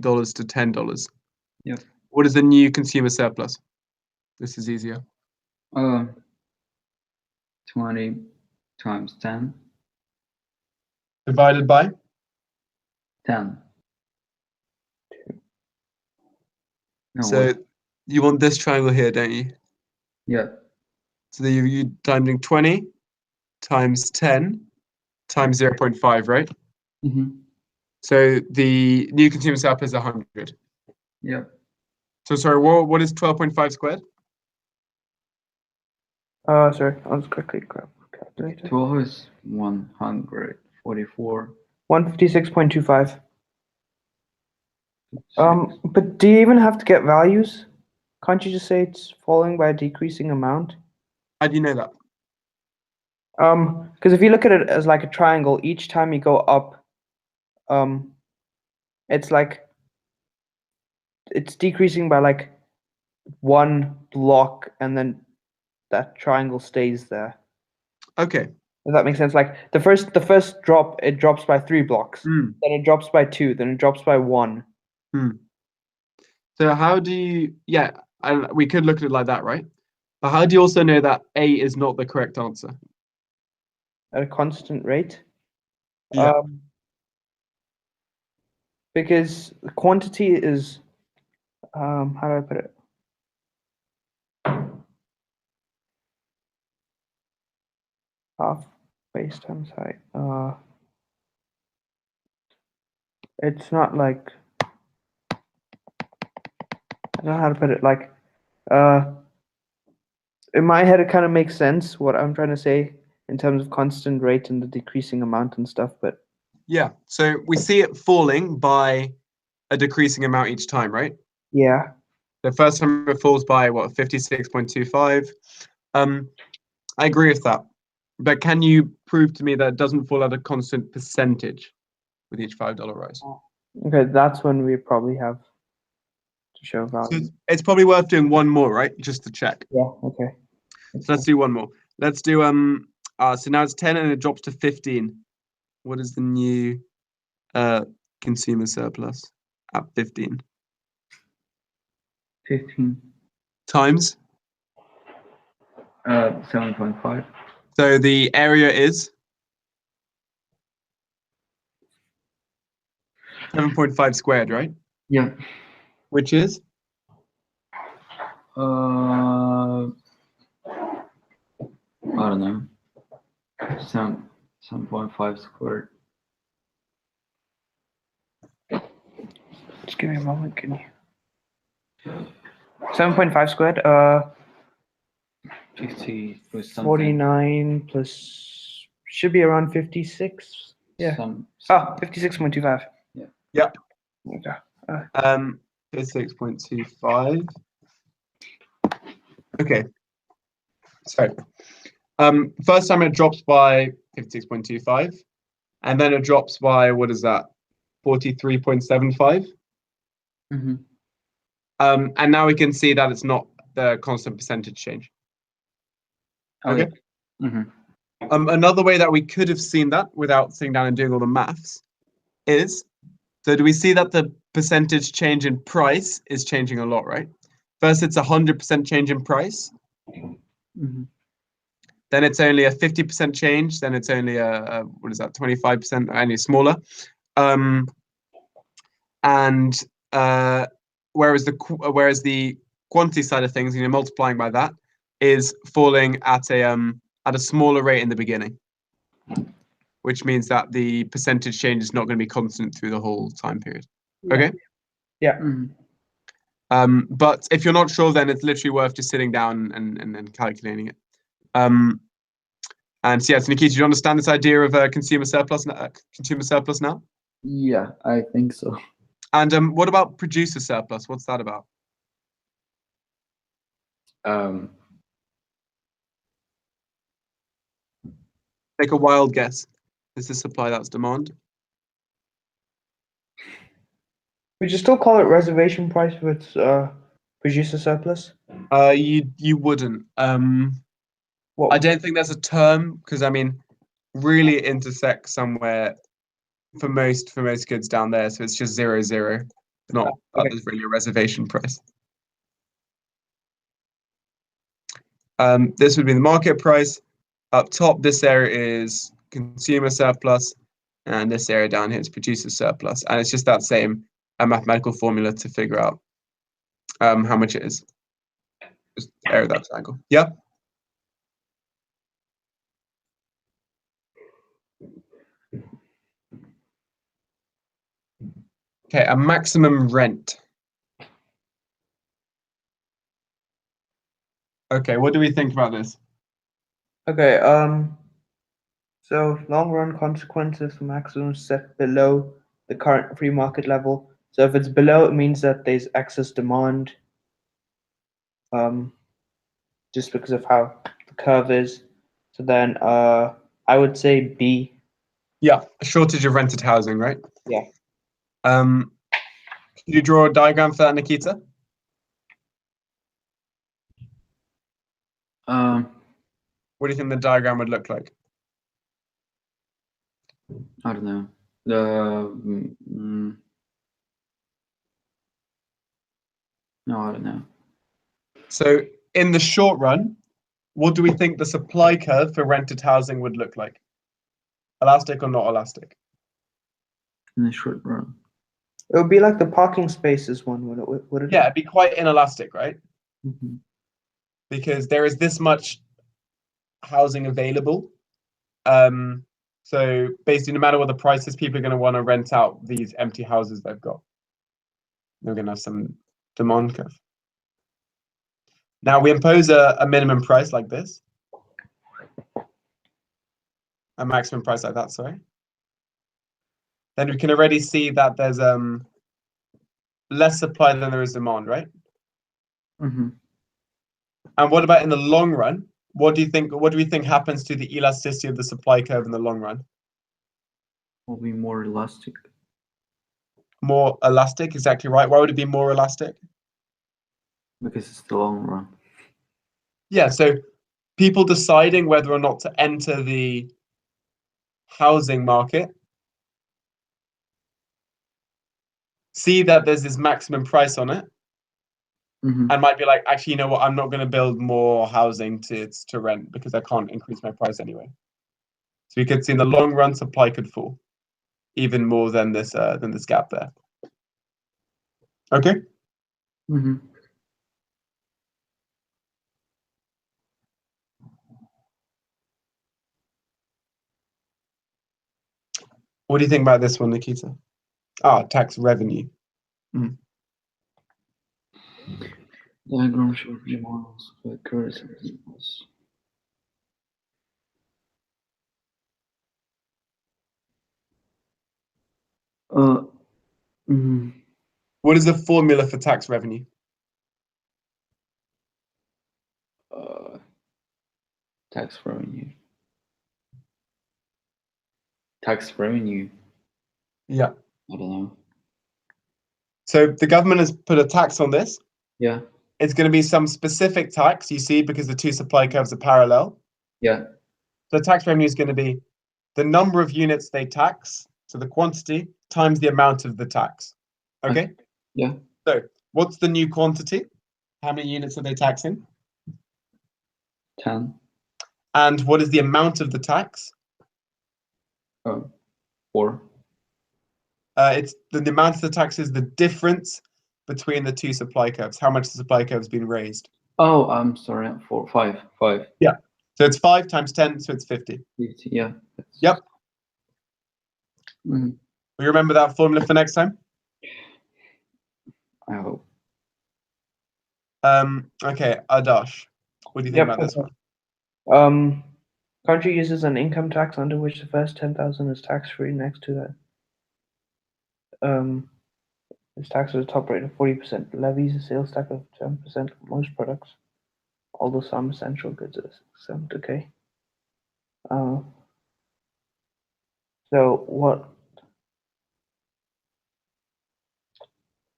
to $10. Yep. What is the new consumer surplus? This is easier. 20 times 10. Divided by 10. No, so what? you want this triangle here, don't you? Yeah. So you timing 20 times 10 times 0.5, right? Mm-hmm. So the new consumer surplus is 100. Yeah. So sorry, what is 12.5 squared? Sorry, I'll just quickly grab a calculator. 12 is 144. 156.25. But do you even have to get values? Can't you just say it's falling by a decreasing amount? How do you know that? Because if you look at it as like a triangle, each time you go up, it's like it's decreasing by like 1 block, and then that triangle stays there. Okay. Does that make sense? Like the first drop, it drops by 3 blocks. Then it drops by 2. Then it drops by 1. So how do you? Yeah, we could look at it like that, right? But how do you also know that A is not the correct answer? At a constant rate. Yeah. Because the quantity is, how do I put it? Half base times height. It's not like, I don't know how to put it. Like, in my head, it kind of makes sense what I'm trying to say in terms of constant rate and the decreasing amount and stuff. But yeah, so we see it falling by a decreasing amount each time, right? yeah, The first time it falls by what, 56.25. I agree with that. But can you prove to me that it doesn't fall at a constant percentage with each $5 rise? okay, that's when we probably have to show So value. it's probably worth doing one more, right? Just to check. Yeah, okay. So let's do one more. Let's do so now it's 10 and it drops to 15. What is the new consumer surplus at 15? 15 Times. 7.5. So the area is 7.5 squared, right? Yeah. Which is? I don't know. 7.5 squared. Just give me a moment, can you? 7.5 squared, 50 with something. 49 plus, should be around 56. Yeah. Some 56.25. Yeah. Yep. Okay. 56.25. Okay. So first time it drops by 56.25, and then it drops by, what is that? 43.75. Mm-hmm. And now we can see that it's not the constant percentage change. Okay. Yeah. Mm-hmm. Another way that we could have seen that without sitting down and doing all the maths is, so do we see that the percentage change in price is changing a lot, right? First, it's 100% change in price. Mm-hmm. Then it's only a 50% change. Then it's only a what is that, 25%, only smaller. And whereas the quantity side of things, multiplying by that, is falling at a smaller rate in the beginning, which means that the percentage change is not going to be constant through the whole time period. Okay. Yeah. Mm-hmm. But if you're not sure, then it's literally worth just sitting down and calculating it. And so, yes, Nikita, do you understand this idea of consumer surplus now? Yeah, I think so. And what about producer surplus? What's that about? Take a wild guess. This is supply, that's demand. Would you still call it reservation price with producer surplus? You wouldn't. I don't think there's a term, because really it intersects somewhere for most goods down there, so it's just 0, 0. Not there's really a reservation price. This would be the market price. Up top, this area is consumer surplus, and this area down here is producer surplus, and it's just that same mathematical formula to figure out how much it is. Just area that triangle. Yeah. Okay, a maximum rent. Okay, what do we think about this? Okay, so long run consequences for maximum set below the current free market level. So if it's below, it means that there's excess demand, just because of how the curve is. So then I would say B. Yeah, a shortage of rented housing, right? Yeah. Can you draw a diagram for that, Nikita? What do you think the diagram would look like? I don't know. No, I don't know. So in the short run, what do we think the supply curve for rented housing would look like? Elastic or not elastic? In the short run. It would be like the parking spaces one, would it? Yeah, it'd be quite inelastic, right? Mm-hmm. Because there is this much housing available. So basically, no matter what the price is, people are going to want to rent out these empty houses they've got. They're going to have some demand curve. Now we impose a minimum price like this. A maximum price like that, sorry. Then we can already see that there's less supply than there is demand, right? Mm-hmm. And what about in the long run? What do we think happens to the elasticity of the supply curve in the long run? Will be more elastic. More elastic, exactly right. Why would it be more elastic? Because it's the long run. Yeah, so people deciding whether or not to enter the housing market see that there's this maximum price on it, and might be like, actually, you know what? I'm not going to build more housing to rent because I can't increase my price anyway. So you could see in the long run, supply could fall even more than this gap there. Okay. Mm-hmm. What do you think about this one, Nikita? Tax revenue. Diagram shows the models for curves and equals. What is the formula for tax revenue? Tax revenue. Tax revenue. Yeah. I don't know. So the government has put a tax on this. Yeah. It's going to be some specific tax, you see, because the two supply curves are parallel. Yeah. The tax revenue is going to be the number of units they tax, so the quantity, times the amount of the tax. Okay? Yeah. So what's the new quantity? How many units are they taxing? 10. And what is the amount of the tax? 4. It's the amount of the tax is the difference between the two supply curves. How much the supply curve has been raised? Oh, I'm sorry. 5. Yeah. So it's 5 times 10, so it's 50. 50. Yeah. Yep. Mm-hmm. Will you remember that formula for next time? I hope. Okay, Adash, what do you think about this one? Country uses an income tax under which the first 10,000 is tax-free. Next to that, is taxed at a top rate of 40%. Levies a sales tax of 10% for most products, although some essential goods are exempt. Okay. So what?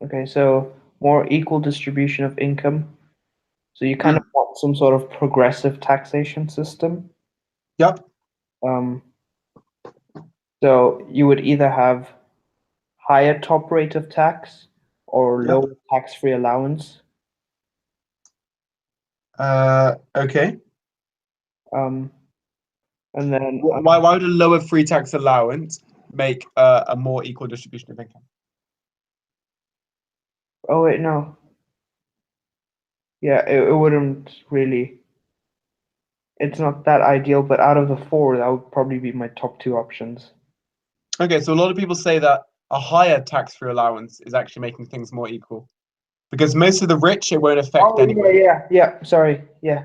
Okay, so more equal distribution of income. So you kind of want some sort of progressive taxation system. Yep. So you would either have higher top rate of tax or lower tax-free allowance. Okay. And then why would a lower free tax allowance make a more equal distribution of income? Oh wait, no. Yeah, it wouldn't really. It's not that ideal, but out of the 4, that would probably be my top 2 options. Okay, so a lot of people say that a higher tax-free allowance is actually making things more equal, because most of the rich it won't affect anyway. Yeah. Sorry, yeah.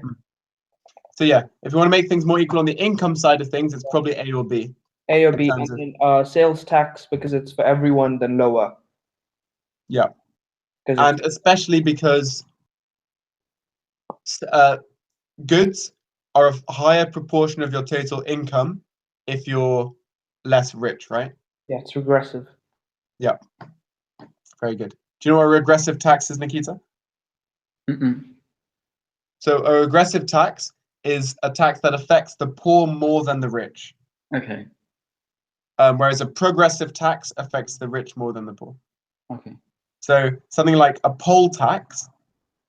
So yeah, if you want to make things more equal on the income side of things, it's probably A or B. A or B, and then sales tax, because it's for everyone, then lower. Yeah, and especially because goods are a higher proportion of your total income if you're less rich, right? Yeah, it's regressive. Yeah, very good. Do you know what a regressive tax is, Nikita? So a regressive tax is a tax that affects the poor more than the rich. Okay. Whereas a progressive tax affects the rich more than the poor. Okay. So something like a poll tax,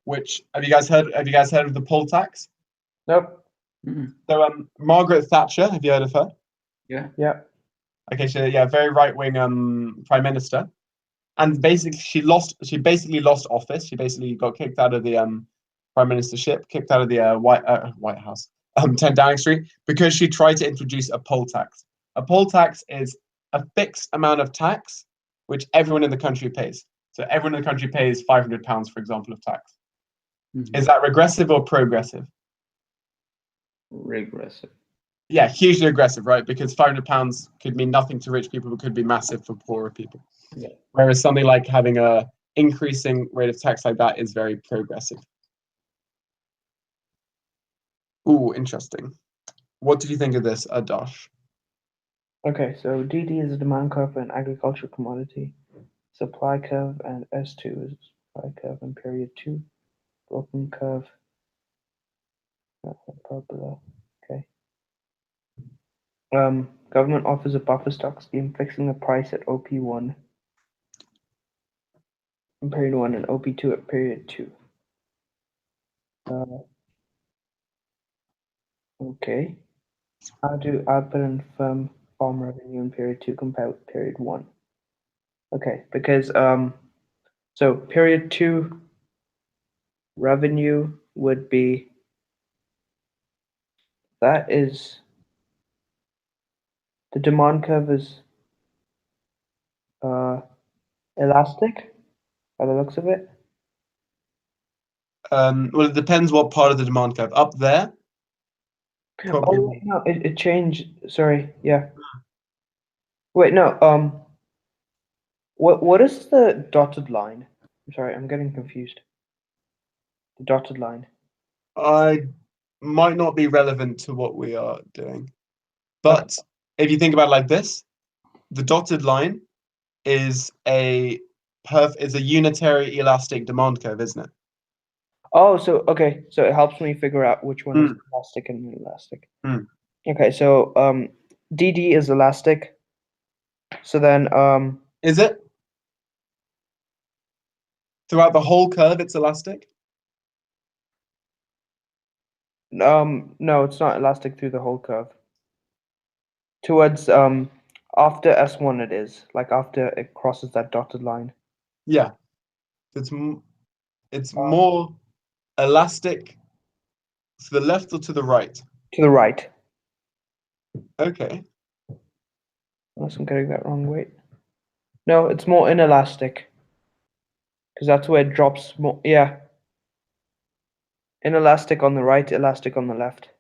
which have you guys heard of the poll tax? Nope. So Margaret Thatcher, have you heard of her? Yeah. Yeah. Okay, very right-wing prime minister, and basically she basically lost office. She basically got kicked out of the prime ministership, kicked out of the White House, 10 Downing Street, because she tried to introduce a poll tax. A poll tax is a fixed amount of tax which everyone in the country pays. So everyone in the country pays £500, for example, of tax. Is that regressive or progressive? Regressive. Yeah, hugely regressive, right? Because £500 could mean nothing to rich people, but could be massive for poorer people. Yeah. Whereas something like having a increasing rate of tax like that is very progressive. Ooh, interesting. What did you think of this, Adash? Okay, so DD is a demand curve for an agricultural commodity. Supply curve, and S2 is supply curve in period 2. Broken curve. Parabola. Okay. Government offers a buffer stock scheme fixing the price at OP1 in period 1 and OP2 at period 2. Okay. How do output and farm revenue in period 2 compare with period 1? Okay, because so period 2 revenue would be, that is, the demand curve is elastic by the looks of it. Well, it depends what part of the demand curve. Up there, probably. Oh wait, no, it changed. Sorry, yeah. Wait, no. What is the dotted line? I'm sorry, I'm getting confused. The dotted line. I might not be relevant to what we are doing, but if you think about it like this, the dotted line is a unitary elastic demand curve, isn't it? Oh, so okay, so it helps me figure out which one is elastic and inelastic. Okay, so DD is elastic. So then is it throughout the whole curve? It's elastic. no, it's not elastic through the whole curve. Towards after S1 it is, like after it crosses that dotted line. Yeah, it's more elastic to the left or to the right? To the right. Okay. Unless I'm getting that wrong. Wait. No, it's more inelastic. Because that's where it drops more. Yeah. Inelastic on the right, elastic on the left.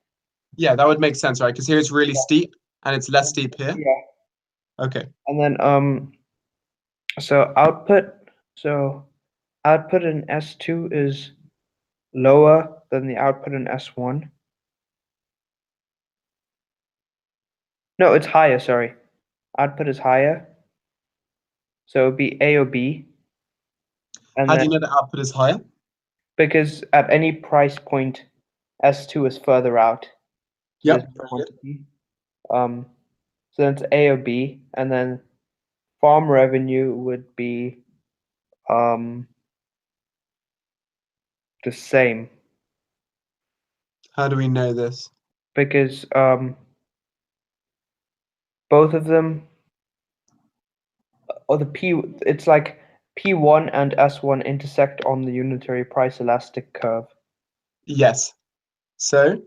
Yeah, that would make sense, right? Because here it's really steep and it's less steep here. Yeah. Okay. And then so output in S2 is lower than the output in S1. No, it's higher, sorry. Output is higher. So it would be A or B. And How do you know the output is higher? Because at any price point, S2 is further out. So Yep. so then it's A or B, and then farm revenue would be the same. How do we know this? Because both of them, or it's like P1 and S1 intersect on the unitary price elastic curve. Yes. So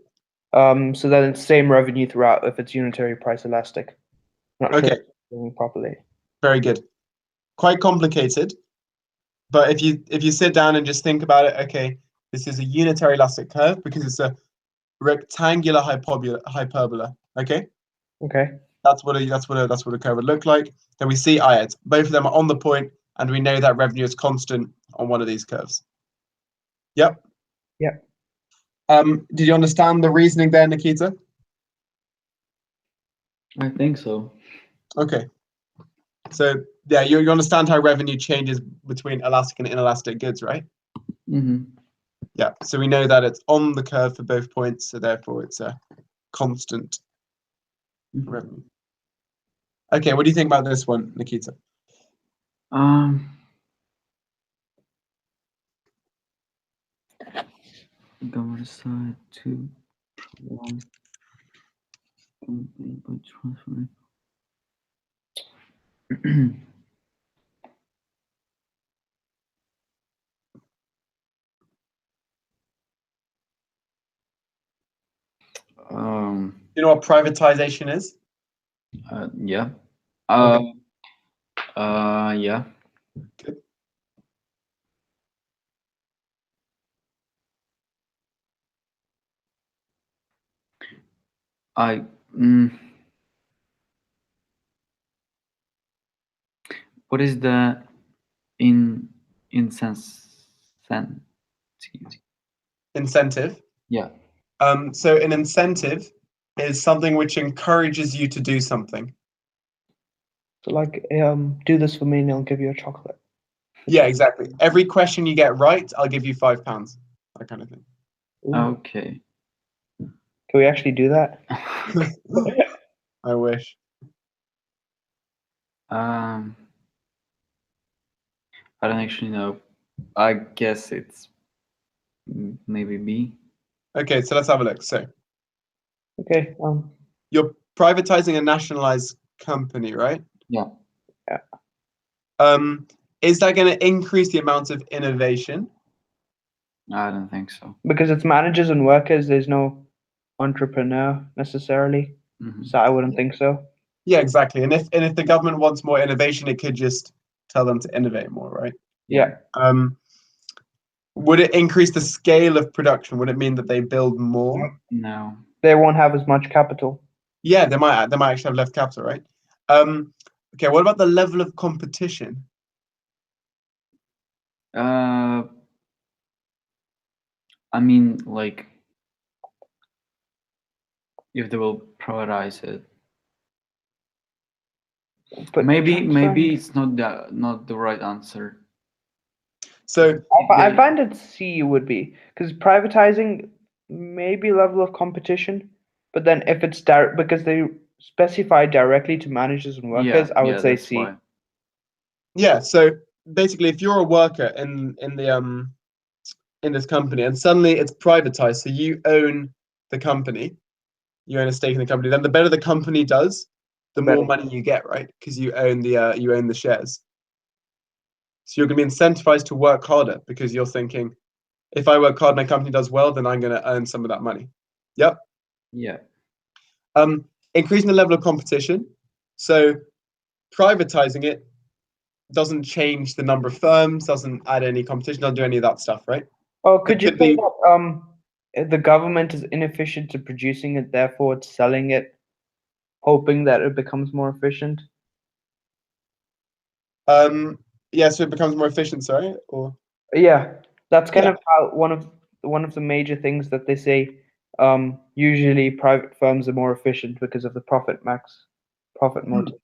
so then it's same revenue throughout if it's unitary price elastic. Not sure if I'm doing properly. Very good. Quite complicated, but if you sit down and just think about it, okay, this is a unitary elastic curve because it's a rectangular hyperbola. Okay. Okay. That's what a curve would look like. Then we see both of them are on the point, and we know that revenue is constant on one of these curves. Yep. Yep. Did you understand the reasoning there, Nikita? I think so. Okay. So yeah, you understand how revenue changes between elastic and inelastic goods, right? Mm-hmm. Yeah. So we know that it's on the curve for both points, so therefore it's a constant revenue. Okay, what do you think about this one, Nikita? Government side to prolong by transferring. You know what privatization is? Yeah. Okay. Yeah. Good. I. What is the incentive? Incentive. Yeah. So an incentive is something which encourages you to do something. So like, do this for me and I'll give you a chocolate. Yeah, exactly. Every question you get right, I'll give you £5. That kind of thing. Ooh. Okay. Can we actually do that? I wish. I don't actually know. I guess it's maybe B. Okay, so let's have a look. So Okay. you're privatizing a nationalized company, right? Yeah. Is that going to increase the amount of innovation? I don't think so. Because it's managers and workers, there's no entrepreneur necessarily. So I wouldn't think so. Yeah, exactly. And if the government wants more innovation, it could just tell them to innovate more, right? Yeah. Would it increase the scale of production? Would it mean that they build more? No. They won't have as much capital. Yeah, they might actually have less capital, right? Okay, what about the level of competition? I mean, like, if they will privatize it, But maybe it's not the right answer. So I find it C would be, because privatizing maybe level of competition, but then if it's because they specify directly to managers and workers, I would say C. Why. yeah, so basically, if you're a worker in this company and suddenly it's privatized, so you own the company, you own a stake in the company, then the better the company does, the more money you get, right? Because you own the shares. So you're going to be incentivized to work harder because you're thinking, if I work hard, my company does well, then I'm going to earn some of that money. Yep. Yeah. Increasing the level of competition. So privatizing it doesn't change the number of firms, doesn't add any competition, doesn't do any of that stuff, right? Oh, could you say that the government is inefficient at producing it, therefore it's selling it, hoping that it becomes more efficient? Yeah, so it becomes more efficient, sorry, or yeah, that's kind of how one of the major things that they say. Usually private firms are more efficient because of the profit motive.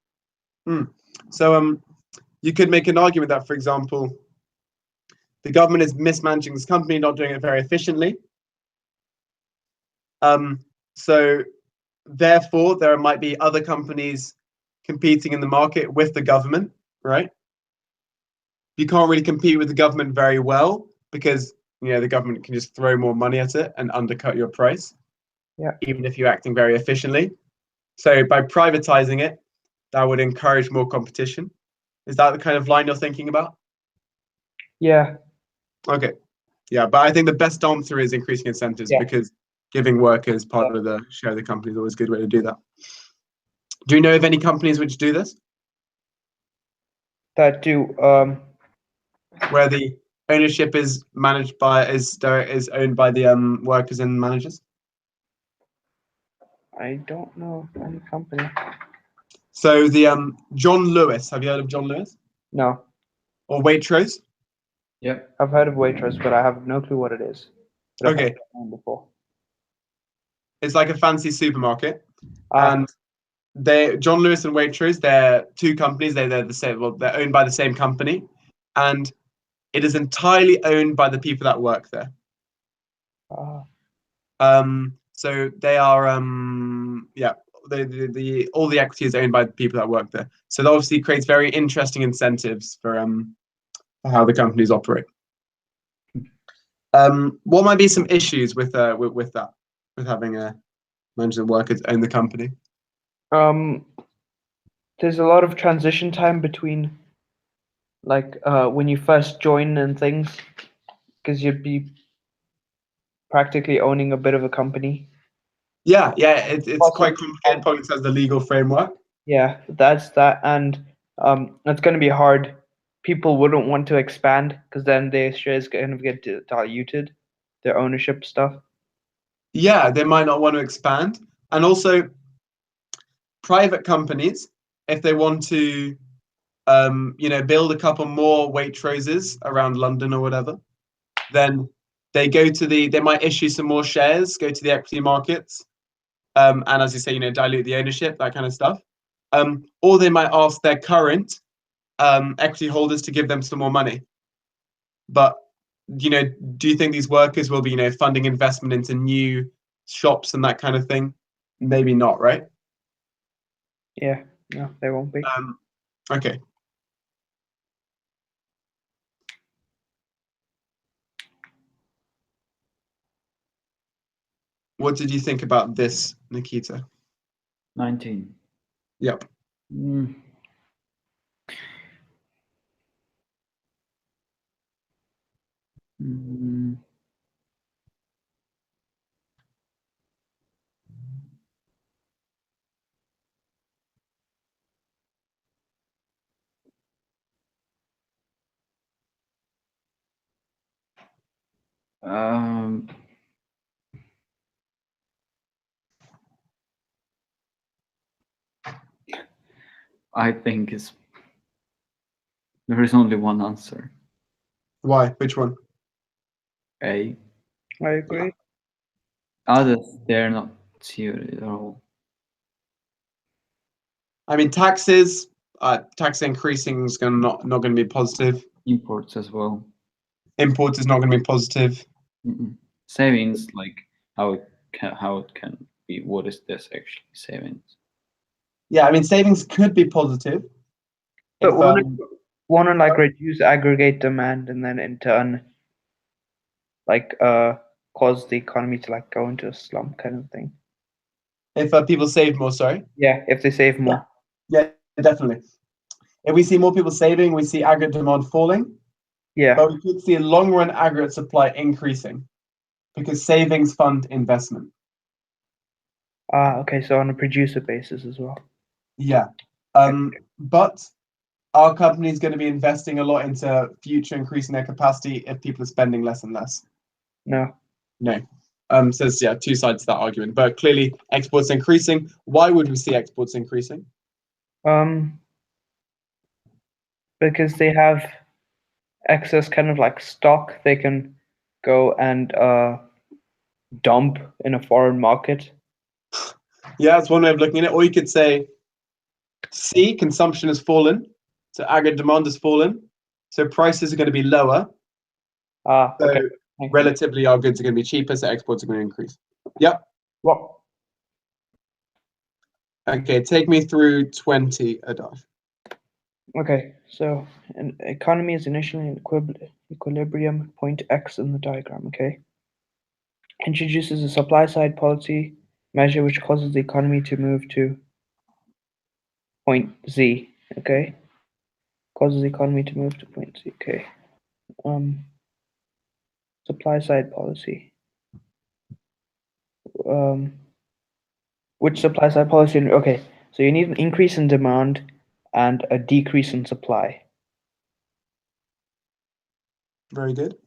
So you could make an argument that, for example, the government is mismanaging this company, not doing it very efficiently. So therefore, there might be other companies competing in the market with the government, right? You can't really compete with the government very well because the government can just throw more money at it and undercut your price. Yeah. Even if you're acting very efficiently. So by privatizing it, that would encourage more competition. Is that the kind of line you're thinking about? Yeah. Okay. Yeah, but I think the best answer is increasing incentives because giving workers part of the share of the company is always a good way to do that. Do you know of any companies which do this? That do where the ownership is managed by is owned by the workers and managers? I don't know of any company. So the John Lewis, have you heard of John Lewis? No. Or Waitrose? Yep. I've heard of Waitrose, but I have no clue what it is. Okay. Before. It's like a fancy supermarket. And John Lewis and Waitrose, they're two companies. They're the same. Well, they're owned by the same company, and it is entirely owned by the people that work there. So they are all the equity is owned by the people that work there. So that obviously creates very interesting incentives for how the companies operate. What might be some issues with that, with having managers and workers own the company? There's a lot of transition time between, like, when you first join and things, because you'd be practically owning a bit of a company. Yeah, it's quite complicated. Probably has the legal framework. Yeah, that's that, and it's going to be hard. People wouldn't want to expand because then their shares kind of get diluted, their ownership stuff. Yeah, they might not want to expand, and also private companies, if they want to, build a couple more Waitroses around London or whatever, then they might issue some more shares, go to the equity markets, and as you say, dilute the ownership, that kind of stuff. Or they might ask their current equity holders to give them some more money. But do you think these workers will be funding investment into new shops and that kind of thing? Maybe not, right? Yeah, no, they won't be. Okay. What did you think about this, Nikita? 19. Yep. Mm. Mm. I think there is only one answer. Why? Which one? A. I agree. Others, they're not suited at all. I mean, tax increasing is not going to be positive. Imports as well. Imports is not going to be positive. Savings, like how it can be. What is this actually? Savings. Yeah, I mean, savings could be positive. But want to like reduce aggregate demand and then in turn cause the economy to like go into a slump kind of thing. If people save more, sorry? Yeah, if they save more. Yeah, definitely. If we see more people saving, we see aggregate demand falling. Yeah. But we could see a long-run aggregate supply increasing because savings fund investment. Okay, so on a producer basis as well. Yeah. But our company is going to be investing a lot into future increasing their capacity if people are spending less and less. No. So it's, two sides to that argument. But clearly, exports increasing. Why would we see exports increasing? Because they have excess kind of like stock they can go and dump in a foreign market. Yeah, that's one way of looking at it. Or you could say, C, consumption has fallen, so aggregate demand has fallen, so prices are going to be lower. Okay. So relatively, our goods are going to be cheaper, so exports are going to increase. Yep. What? Okay, take me through 20, Adash. Okay, so an economy is initially in equilibrium, point X in the diagram, okay? Introduces a supply side policy measure which causes the economy to move to point Z, okay? Causes the economy to move to point Z, okay? Supply side policy. Which supply side policy? Okay, so you need an increase in demand and a decrease in supply. Very good.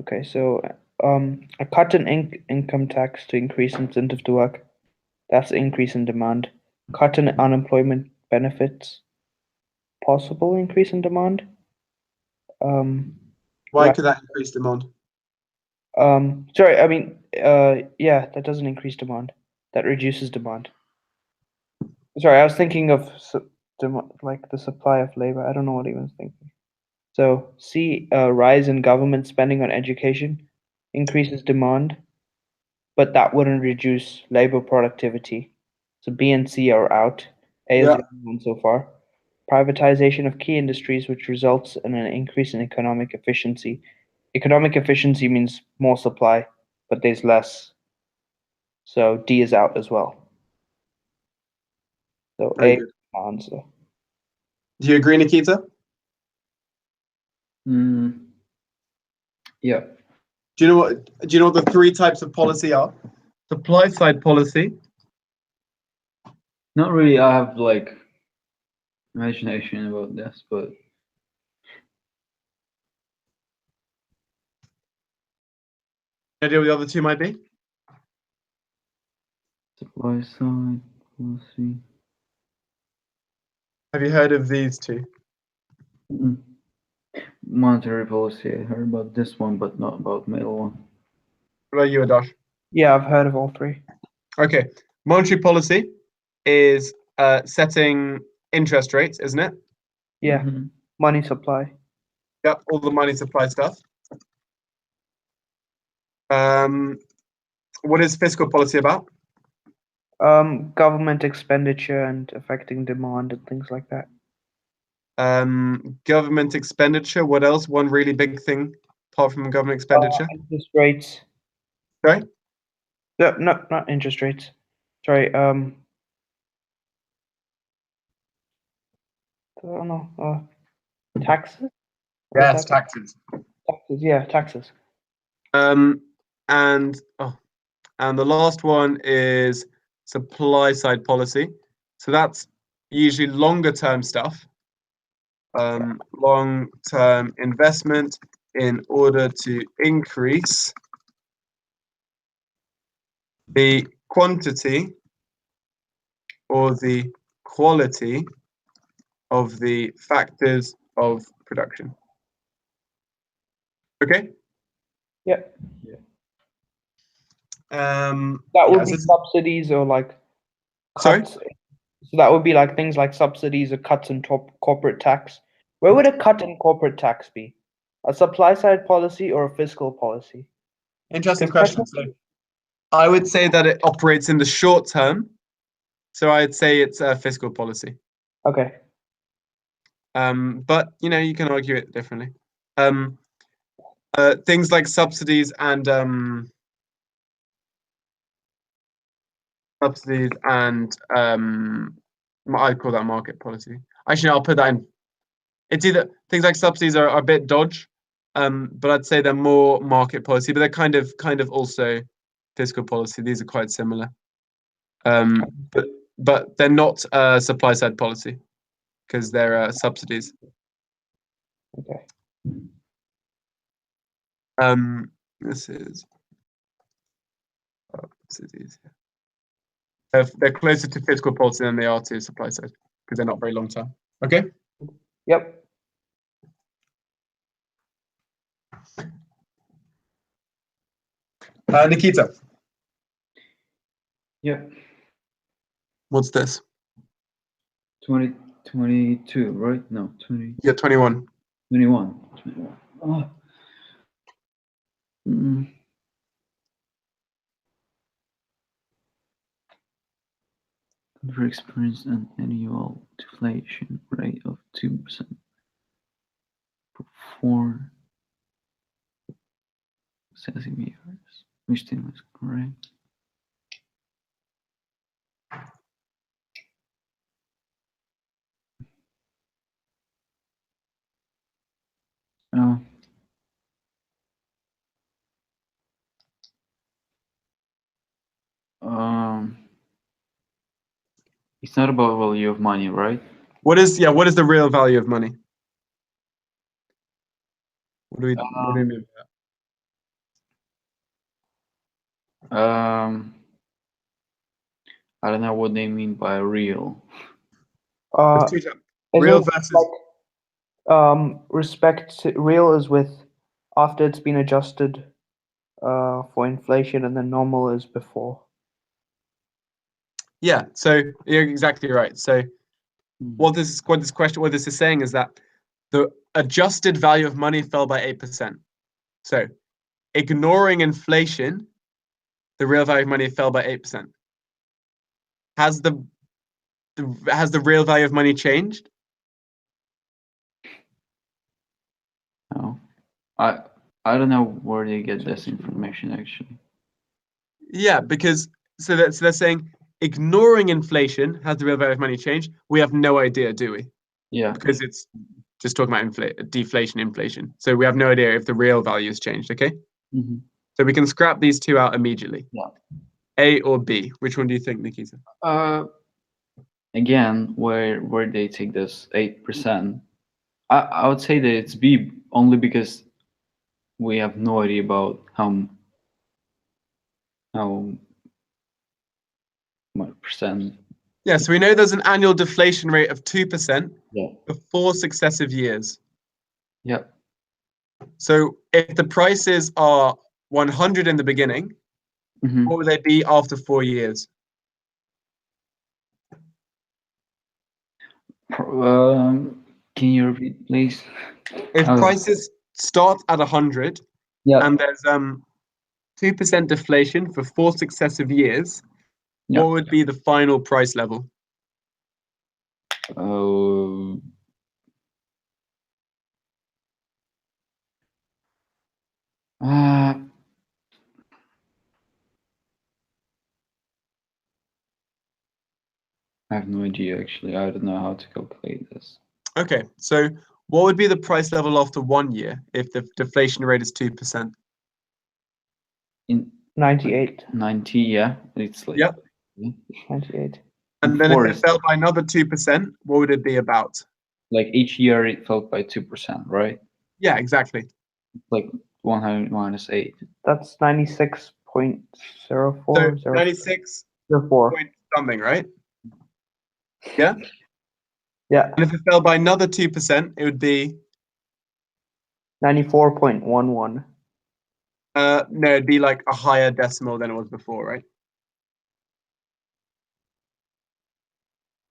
Okay, so a cut in income tax to increase incentive to work. That's an increase in demand. Cut in unemployment benefits. Possible increase in demand. Why could that increase demand? Sorry, I mean, yeah, that doesn't increase demand. That reduces demand. Sorry, I was thinking of like the supply of labor. I don't know what he was thinking. So C, rise in government spending on education increases demand, but that wouldn't reduce labor productivity. So B and C are out. A is the only one so far. Privatization of key industries, which results in an increase in economic efficiency. Economic efficiency means more supply, but there's less. So D is out as well. So Very A good. is the answer. Do you agree, Nikita? Yeah. Do you know what the three types of policy are? Supply side policy, Not really. I have like imagination about this, but idea what the other two might be? supply side policy. Have you heard of these two? Monetary policy. I heard about this one, but not about middle one. What about you, Adash? Yeah, I've heard of all three. Okay, monetary policy is setting interest rates, isn't it? Yeah, money supply. Yep, all the money supply stuff. What is fiscal policy about? Government expenditure and affecting demand and things like that. Government expenditure. What else? One really big thing apart from government expenditure. Interest rates. Sorry? No, not interest rates. Sorry. I don't know. Taxes. Yes, taxes. Taxes. Yeah, taxes. And the last one is supply side policy. So that's usually longer term stuff. Long term investment in order to increase the quantity or the quality of the factors of production. Okay? Yeah. That would be subsidies or like cuts. Sorry? So that would be like things like subsidies or cuts in corporate tax. Where would a cut in corporate tax be? A supply side policy or a fiscal policy? Interesting question. So I would say that it operates in the short term. So I'd say it's a fiscal policy. Okay. But you can argue it differently. Things like subsidies and I'd call that market policy. Actually, I'll put that in. It's either things like subsidies are a bit dodge, but I'd say they're more market policy, but they're kind of also fiscal policy. These are quite similar. But they're not supply side policy because they're subsidies. Okay. This is subsidies. They're closer to fiscal policy than they are to supply side because they're not very long term. Okay. Yep. Nikita. Yep. What's this? 2022, right? No, 20. Yeah, 21. 21. 21. Oh. Country experienced an annual deflation rate of 2% for 4 successive years. Which thing was correct? Oh. It's not about value of money, right? What is the real value of money? What do we mean by that? I don't know what they mean by real. Real versus real is with after it's been adjusted for inflation, and then normal is before. Yeah, so you're exactly right. So what this is saying is that the adjusted value of money fell by 8%. So ignoring inflation, the real value of money fell by 8%. Has the real value of money changed? No. I don't know where they get this information actually. Yeah, because so they're saying ignoring inflation, has the real value of money changed? We have no idea, do we? Yeah. Because it's just talking about deflation, inflation. So we have no idea if the real value has changed, okay? So we can scrap these two out immediately. Yeah. A or B? Which one do you think, Nikita? again, where they take this 8%, I would say that it's B only because we have no idea about how much percent. Yeah, so we know there's an annual deflation rate of 2% Yeah. for 4 successive years. Yeah. So if the prices are 100 in the beginning, what would they be after 4 years? Can you repeat, please? If prices start at 100 and there's 2% deflation for 4 successive years, what would be the final price level? I have no idea, actually. I don't know how to calculate this. Okay, so what would be the price level after 1 year if the deflation rate is 2%? In 98. 90, yeah. It's like 98. And then if it fell by another 2%, what would it be about? Like each year it fell by 2%, right? Yeah, exactly. Like 100 minus 8. That's 96.04. So 96 point something, right? Yeah? Yeah. And if it fell by another 2%, it would be 94.11. No, it'd be like a higher decimal than it was before, right?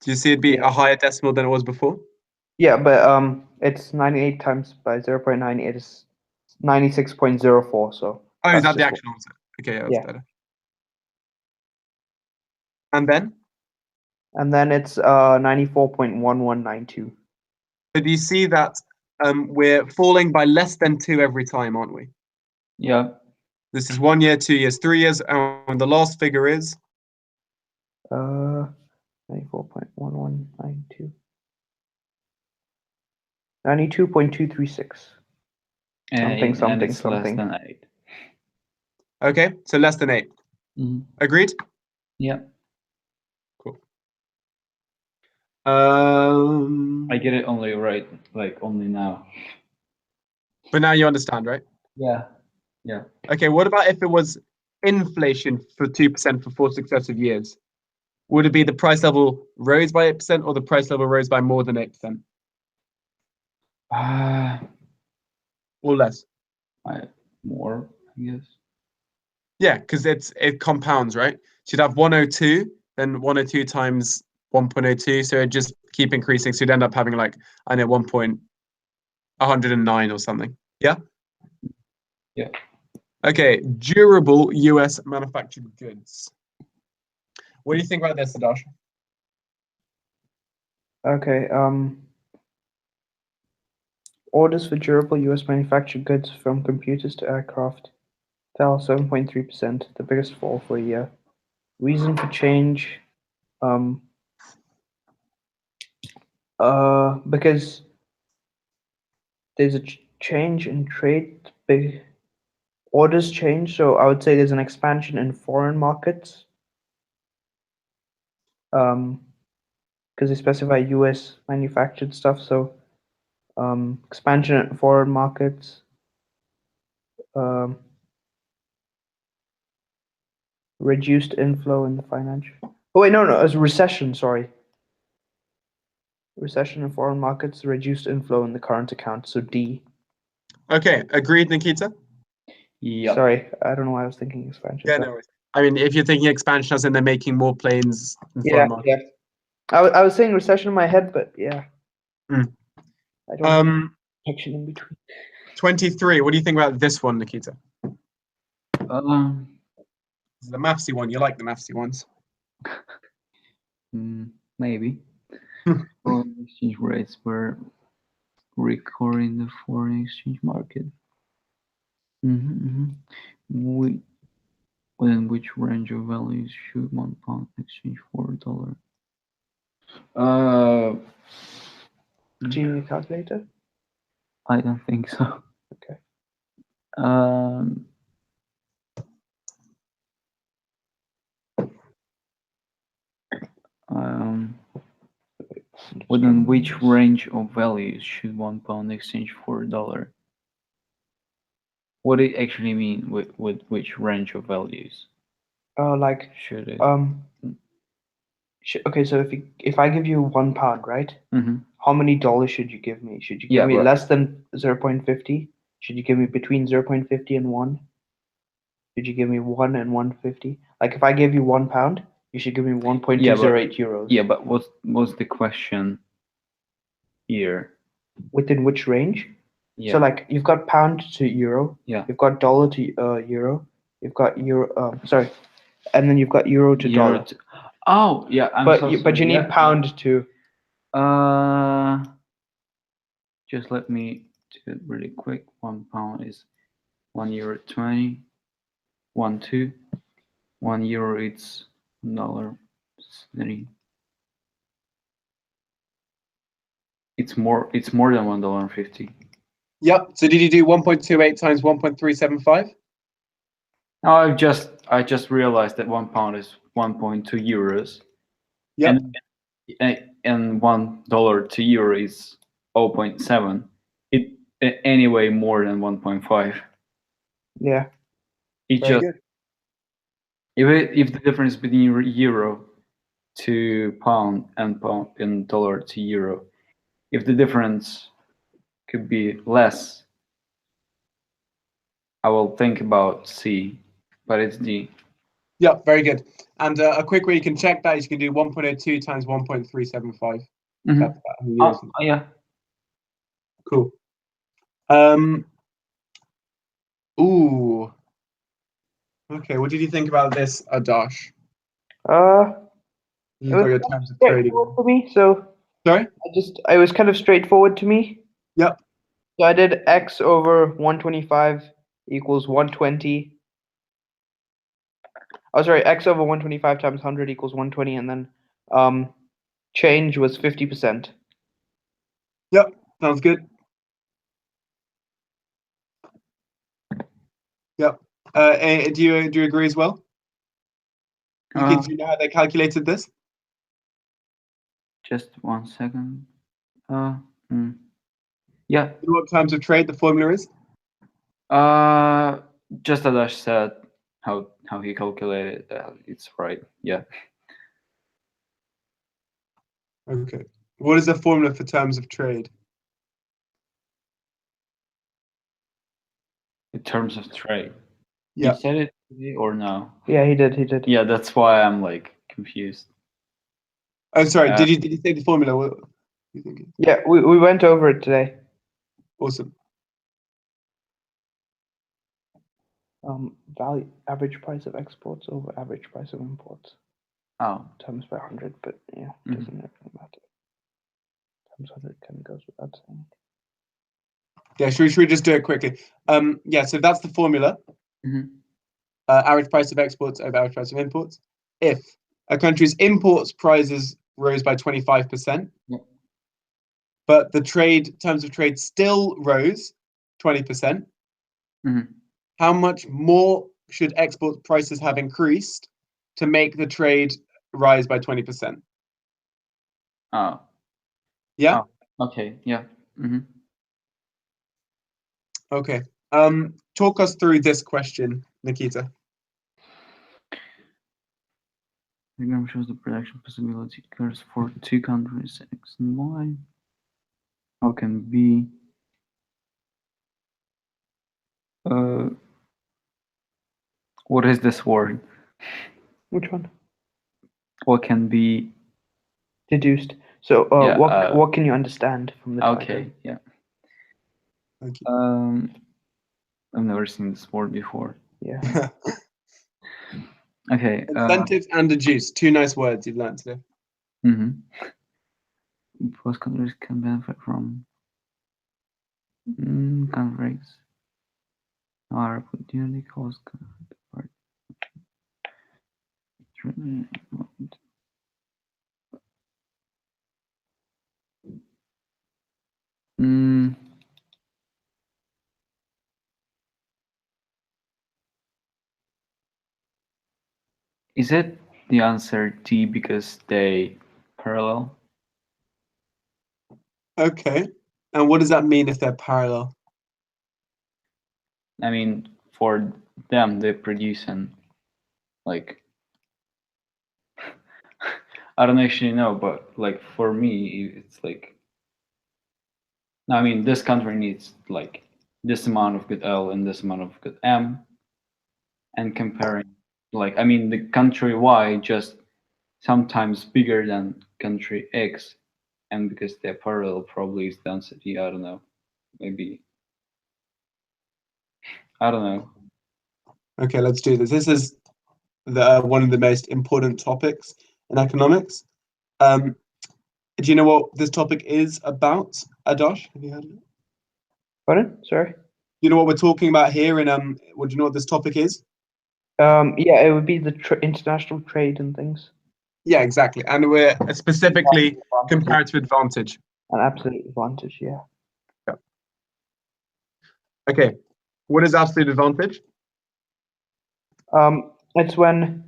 Do you see it'd be a higher decimal than it was before? Yeah, but it's 98 times by 0.98 is 96.04. So. Oh, is that the actual answer? Okay, yeah, that's better. And then? And then it's 94.1192. So do you see that we're falling by less than 2 every time, aren't we? Yeah. This is 1 year, 2 years, 3 years, and the last figure is? 94.1192. 92.236. Something. Less than 8. Okay, so less than 8. Agreed? Yeah. Cool. I get it only right, like only now. But now you understand, right? Yeah. Yeah. Okay, what about if it was inflation for 2% for 4 successive years? Would it be the price level rose by 8% or the price level rose by more than 8%? Or less? More, I guess. Yeah, because it compounds, right? So you'd have 102, then 102 times 1.02, so it just keep increasing. So you'd end up having like, I know, 1.109 or something. Yeah? Yeah. Okay, durable US manufactured goods. What do you think about this, Adash? Okay, orders for durable US manufactured goods from computers to aircraft fell 7.3%, the biggest fall for a year. Reason for change, because there's a change in trade, big orders change, so I would say there's an expansion in foreign markets. Because they specify US manufactured stuff, so expansion in foreign markets, reduced inflow in the financial. Oh wait, no, it was recession. Sorry, recession in foreign markets, reduced inflow in the current account. So D. Okay, agreed, Nikita. Yeah. Sorry, I don't know why I was thinking expansion. Yeah, no worries. I mean, if you're thinking expansion, as in they're making more planes in foreign markets. Yeah. I was saying recession in my head, but yeah. I don't protection in between. 23. What do you think about this one, Nikita? This is the mathsy one. You like the mathsy ones? Maybe. Foreign exchange rates were recorded in the foreign exchange market. Within which range of values should £1 exchange for $1? Do you need a calculator? I don't think so. Okay. Within which range of values should £1 exchange for a dollar? What do it actually mean with which range of values? Like Should it? Okay, so if I give you £1, right? Mm-hmm. How many dollars should you give me? Should you give me less than 0.50? Should you give me between 0.50 and 1? Should you give me 1 and 150? Like if I give you £1, you should give me 1.208 euros. Yeah, but what's the question here? Within which range? Yeah. So like you've got pound to euro. Yeah. You've got dollar to euro. You've got euro. Sorry, and then you've got euro to dollar. Oh yeah, but you need pound to. Just let me do it really quick. £1 is €1.20. 1 2. €1 it's $1.30. It's more than $1.50. Yep. So did you do 1.28 times 1.375? No, I just realized that £1 is 1.2 euros. Yep. And $1 to euro is 0.7. It anyway more than 1.5. Yeah. It Very just good. if the difference between euro to pound and dollar to euro, if the difference could be less, I will think about C, but it's D. Yeah, very good. And a quick way you can check that is you can do 1.02 times 1.375. Mm-hmm. Yeah. Cool. Ooh. Okay, what did you think about this, Adash? You've got your terms of trading. For me, so sorry? It was kind of straightforward to me. Yep. So I did x over 125 equals 120. Oh, sorry, x over 125 times 100 equals 120, and then change was 50%. Yep, sounds good. Yep. Do you agree as well? Do you know how they calculated this? Just 1 second. Yeah. You know what terms of trade the formula is? Just as I said, how he calculated it's right. Yeah. Okay. What is the formula for terms of trade? In terms of trade. Yeah. You said it today or no? Yeah, he did. Yeah, that's why I'm like confused. Oh, sorry. Did you say the formula? What are you thinking? Yeah, we went over it today. Awesome. Value average price of exports over average price of imports. Oh. Times by 100, but yeah, doesn't really matter. Times 100 kind of goes without saying. Yeah, should we just do it quickly? Yeah, so that's the formula. Mm-hmm. Average price of exports over average price of imports. If a country's imports prices rose by 25%, but the terms of trade still rose 20%, how much more should export prices have increased to make the trade rise by 20%? Oh. Yeah? Oh, okay, yeah. Mm-hmm. Okay. Talk us through this question, Nikita. The diagram shows the production possibility curves for two countries, X and Y. How can B what is this word? Which one? What can be deduced? So what can you understand from the diagram? Okay, yeah. Thank you. I've never seen this word before. Yeah. Okay. Incentives and deduce. Two nice words you've learned today. Both countries can benefit from conflicts. Our opportunity cost. Is it the answer D because they parallel? Okay. And what does that mean if they're parallel? I mean, for them, they're producing, like, I don't actually know, but like for me, it's like, I mean, this country needs like this amount of good L and this amount of good M, and comparing, like, I mean, the country Y just sometimes bigger than country X, and because they're parallel, probably is density. I don't know, maybe. I don't know. Okay, let's do this. This is the one of the most important topics in economics. Do you know what this topic is about, Adosh? Have you heard of it? Pardon? Sorry. You know what we're talking about here, and do you know what this topic is? Yeah, it would be the international trade and things. Yeah, exactly. And we're specifically comparative advantage. An absolute advantage, yeah. Yeah. Okay. What is absolute advantage? It's when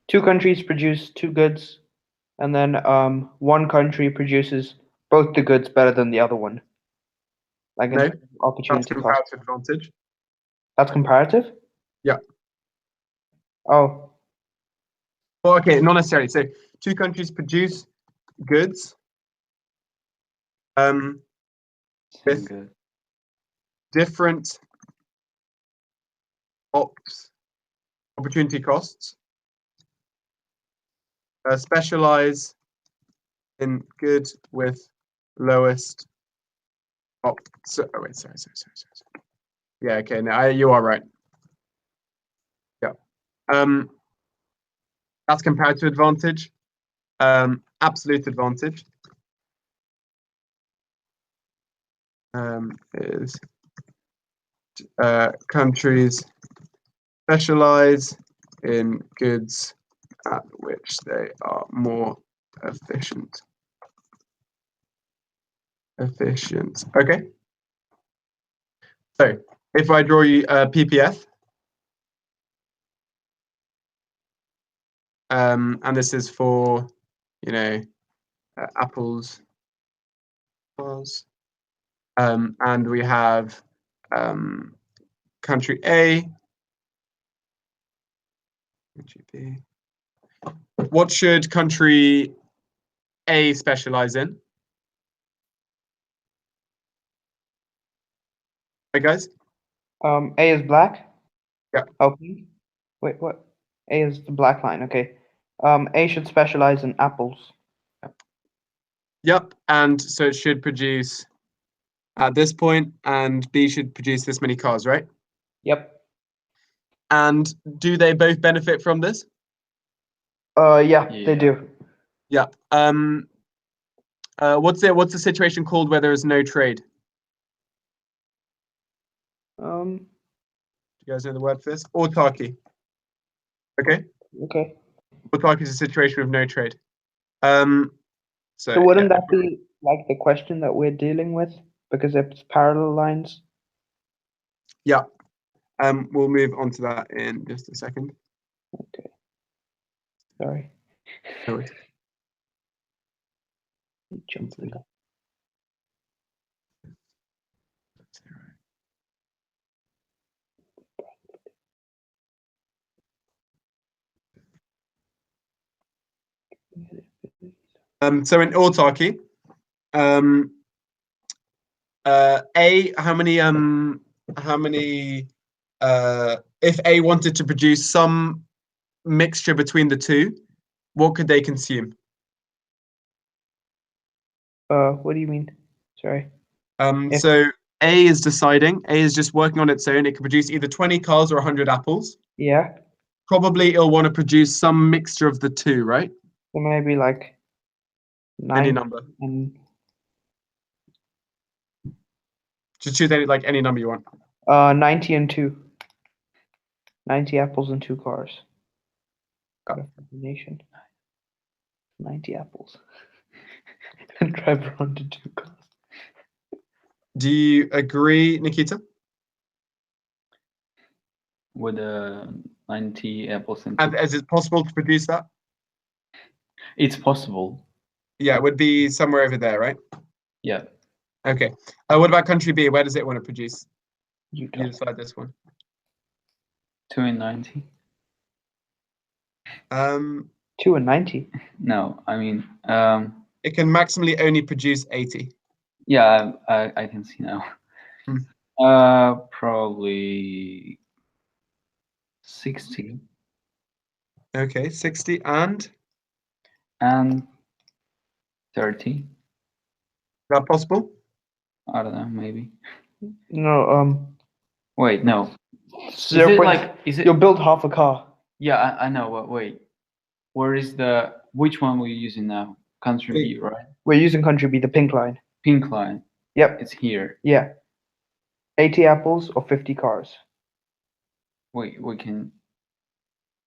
two countries produce two goods, and then one country produces both the goods better than the other one. Like No, in opportunity that's cost. comparative advantage. That's comparative? Yeah. Oh. Well, okay, not necessarily. So two countries produce goods with Good. different opportunity costs. Specialize in good with lowest sorry. Yeah, okay, no, you are right. Yeah. That's comparative advantage. Absolute advantage is countries specialize in goods at which they are more efficient. Okay. So if I draw you a PPF, and this is for, apples, and we have country A, country B. What should country A specialize in? Right, guys? A is black? Yeah. Okay. Wait, what? A is the black line, okay. A should specialize in apples. Yep, and so it should produce at this point, and B should produce this many cars, right? Yep. And do they both benefit from this? Yeah, they do. Yeah. What's the situation called where there is no trade? Do you guys know the word for this? Autarky. Okay. Okay. Autarky is a situation with no trade. So wouldn't that be like the question that we're dealing with? Because it's parallel lines? Yeah. We'll move on to that in just a second. Okay. Sorry. No worries. So in autarky, if A wanted to produce some mixture between the two, what could they consume? What do you mean? Sorry. So A is deciding. A is just working on its own. It can produce either 20 cars or 100 apples. Yeah. Probably it'll want to produce some mixture of the two, right? So maybe like 9 Any number. and Just choose any number you want. 90 and 2. 90 apples and 2 cars. Combination. 90 apples. And drive around to 2 cars. Do you agree, Nikita? With 90 apples and Is it possible to produce that? it's possible. Yeah, it would be somewhere over there, right? Yeah. Okay. What about country B? Where does it want to produce? Utah. You decide this one. 2 and 90. 2 and 90. No, I mean, it can maximally only produce 80. Yeah, I can see now. Probably 60. Okay, 60 and 30. Is that possible? I don't know, maybe. No, Wait, no. Is it like, is it? You'll build half a car. Yeah, I know, but wait. Where is which one we're using now? Country B, right? We're using country B, the pink line. Pink line. Yep. It's here. Yeah. 80 apples or 50 cars? Wait, we can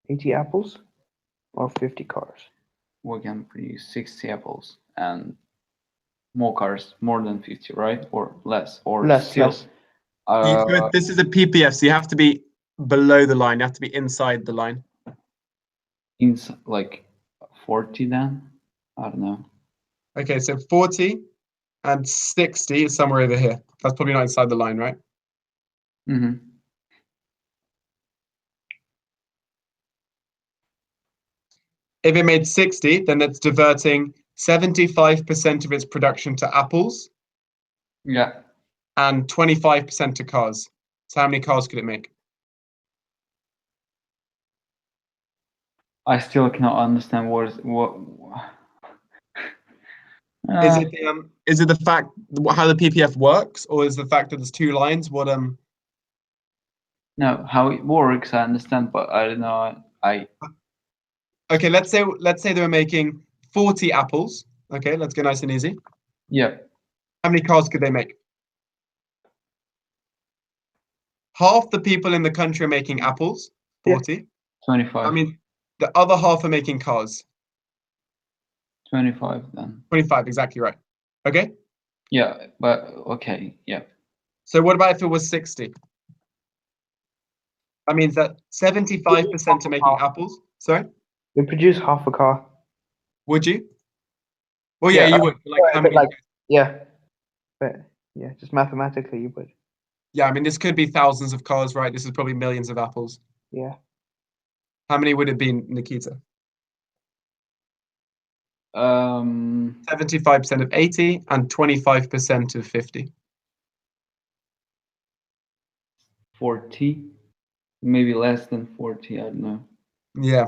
80 apples or 50 cars? We can produce 60 apples and more cars, more than 50, right? Or less, or Less. still. This is a PPF, so you have to be below the line. You have to be inside the line. Like 40 then? I don't know. Okay, so 40 and 60 is somewhere over here. That's probably not inside the line, right? Mm-hmm. If it made 60, then it's diverting 75% of its production to apples. Yeah. And 25% to cars. So how many cars could it make? I still cannot understand what. Is it the fact how the PPF works, or is the fact that there's two lines? No, how it works, I understand, but I don't know. Okay, let's say they were making 40 apples. Okay, let's go nice and easy. Yeah. How many cars could they make? Half the people in the country are making apples, 40. 25. I mean, the other half are making cars. 25 then. 25, exactly right. Okay? Yeah, but okay, yeah. So what about if it was 60? That means that 75% are making apples. Sorry? We produce half a car. Would you? Well, yeah, you would. Like, how many? Yeah. But yeah, just mathematically you would. Yeah, I mean, this could be thousands of cars, right? This is probably millions of apples. Yeah. How many would it be, Nikita? 75% of 80 and 25% of 50. 40, maybe less than 40, I don't know. Yeah.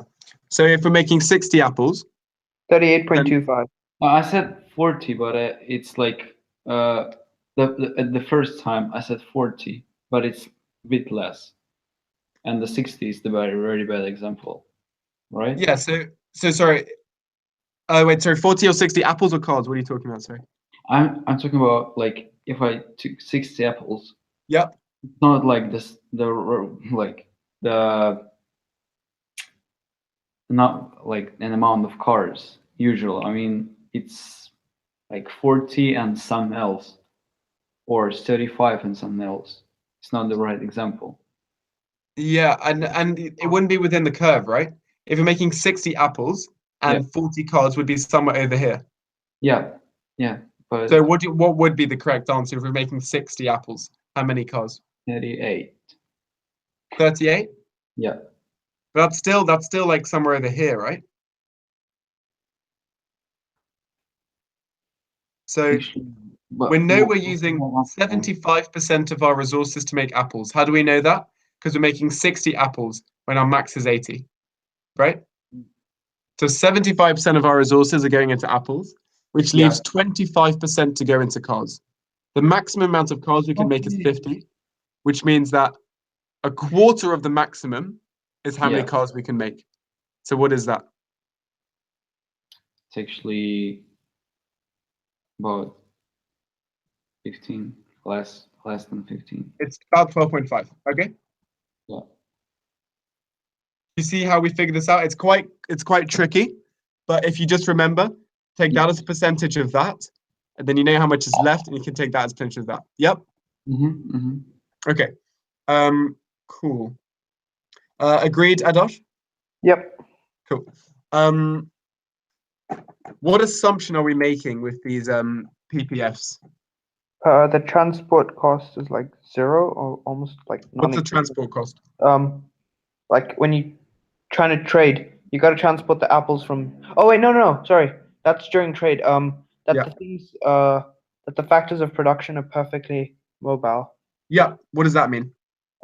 So if we're making 60 apples. 38.25. I said 40, but it's like the first time I said 40, but it's a bit less. And the 60 is the very bad example, right? Yeah, so sorry. Oh, wait, sorry, 40 or 60 apples or cars? What are you talking about, sorry? I'm talking about, like, if I took 60 apples. Yep. It's not like not like an amount of cars usual. I mean, it's like 40 and something else, or 35 and something else. It's not the right example. Yeah, and it wouldn't be within the curve, right? If you're making 60 apples and 40 cars would be somewhere over here. Yeah, yeah. But so what would be the correct answer if we're making 60 apples? How many cars? 38. 38? Yeah. But that's still like somewhere over here, right? So we know we're using 75% of our resources to make apples. How do we know that? Because we're making 60 apples when our max is 80, right? So 75% of our resources are going into apples, which leaves 25% to go into cars. The maximum amount of cars we can make is 50, which means that a quarter of the maximum is how many cars we can make. So what is that? It's actually about 15, less than 15. It's about 12.5. Okay. Yeah. You see how we figure this out? It's quite tricky, but if you just remember, take that as a percentage of that, and then you know how much is left, and you can take that as a percentage of that. Yep. Okay. Cool. Agreed, Adosh? Yep. Cool. what assumption are we making with these PPFs? The transport cost is like 0 or almost like What's the non-existent. transport cost? Like when you trying to trade, you got to transport the apples from. Oh wait, no, sorry, that's during trade. That Yeah. the things that the factors of production are perfectly mobile. Yeah. What does that mean?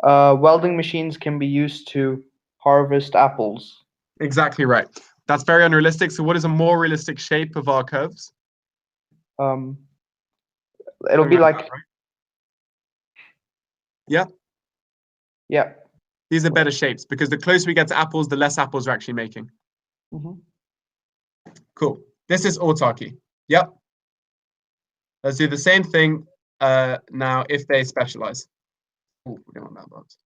Welding machines can be used to harvest apples. Exactly right. That's very unrealistic. So what is a more realistic shape of our curves? It'll Something be like like that, right? Yeah. yeah. These are better shapes because the closer we get to apples, the less apples we're actually making. Mhm. Cool. This is autarky. Yep. Let's do the same thing now if they specialize. Oh, we don't want that box.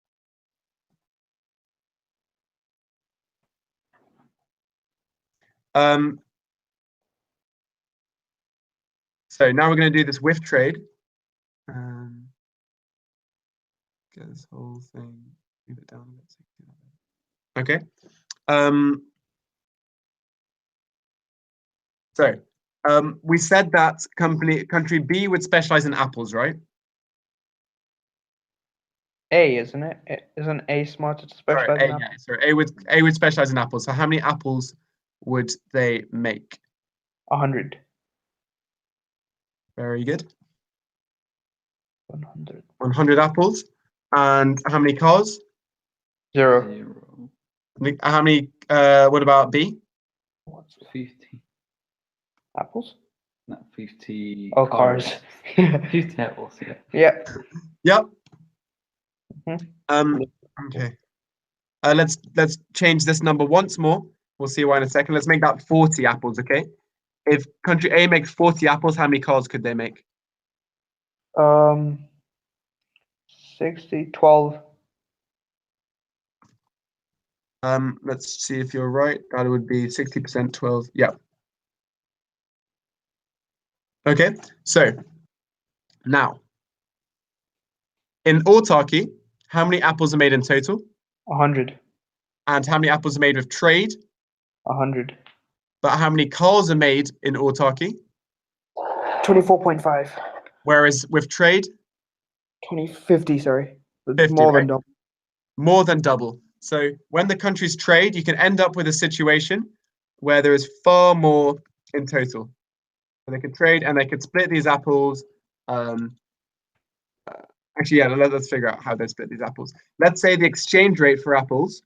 So now we're going to do this with trade. Get this whole thing, move it down a bit. Okay. So we said that country B would specialize in apples, right? A, isn't it? Isn't A smarter to specialize in apples? Yeah, sorry, A would specialize in apples. So how many apples would they make? 100. Very good. 100. 100 apples. And how many cars? 0. How many? What about B? What's 50. apples? No, 50. Oh, cars. 50 apples. Yeah. Yeah. Yep. Mhm. Okay. Let's change this number once more. We'll see why in a second. Let's make that 40 apples, okay? If country A makes 40 apples, how many cars could they make? 60, 12. Let's see if you're right. That would be 60%, 12. Yeah. Okay, so now in autarky, how many apples are made in total? 100. And how many apples are made with trade? 100. But how many cars are made in autarky? 24.5. Whereas with trade? 50, sorry. 50, more right? than double. More than double. So when the countries trade, you can end up with a situation where there is far more in total. So they could trade and they could split these apples. Actually, yeah, let's figure out how they split these apples. Let's say the exchange rate for apples,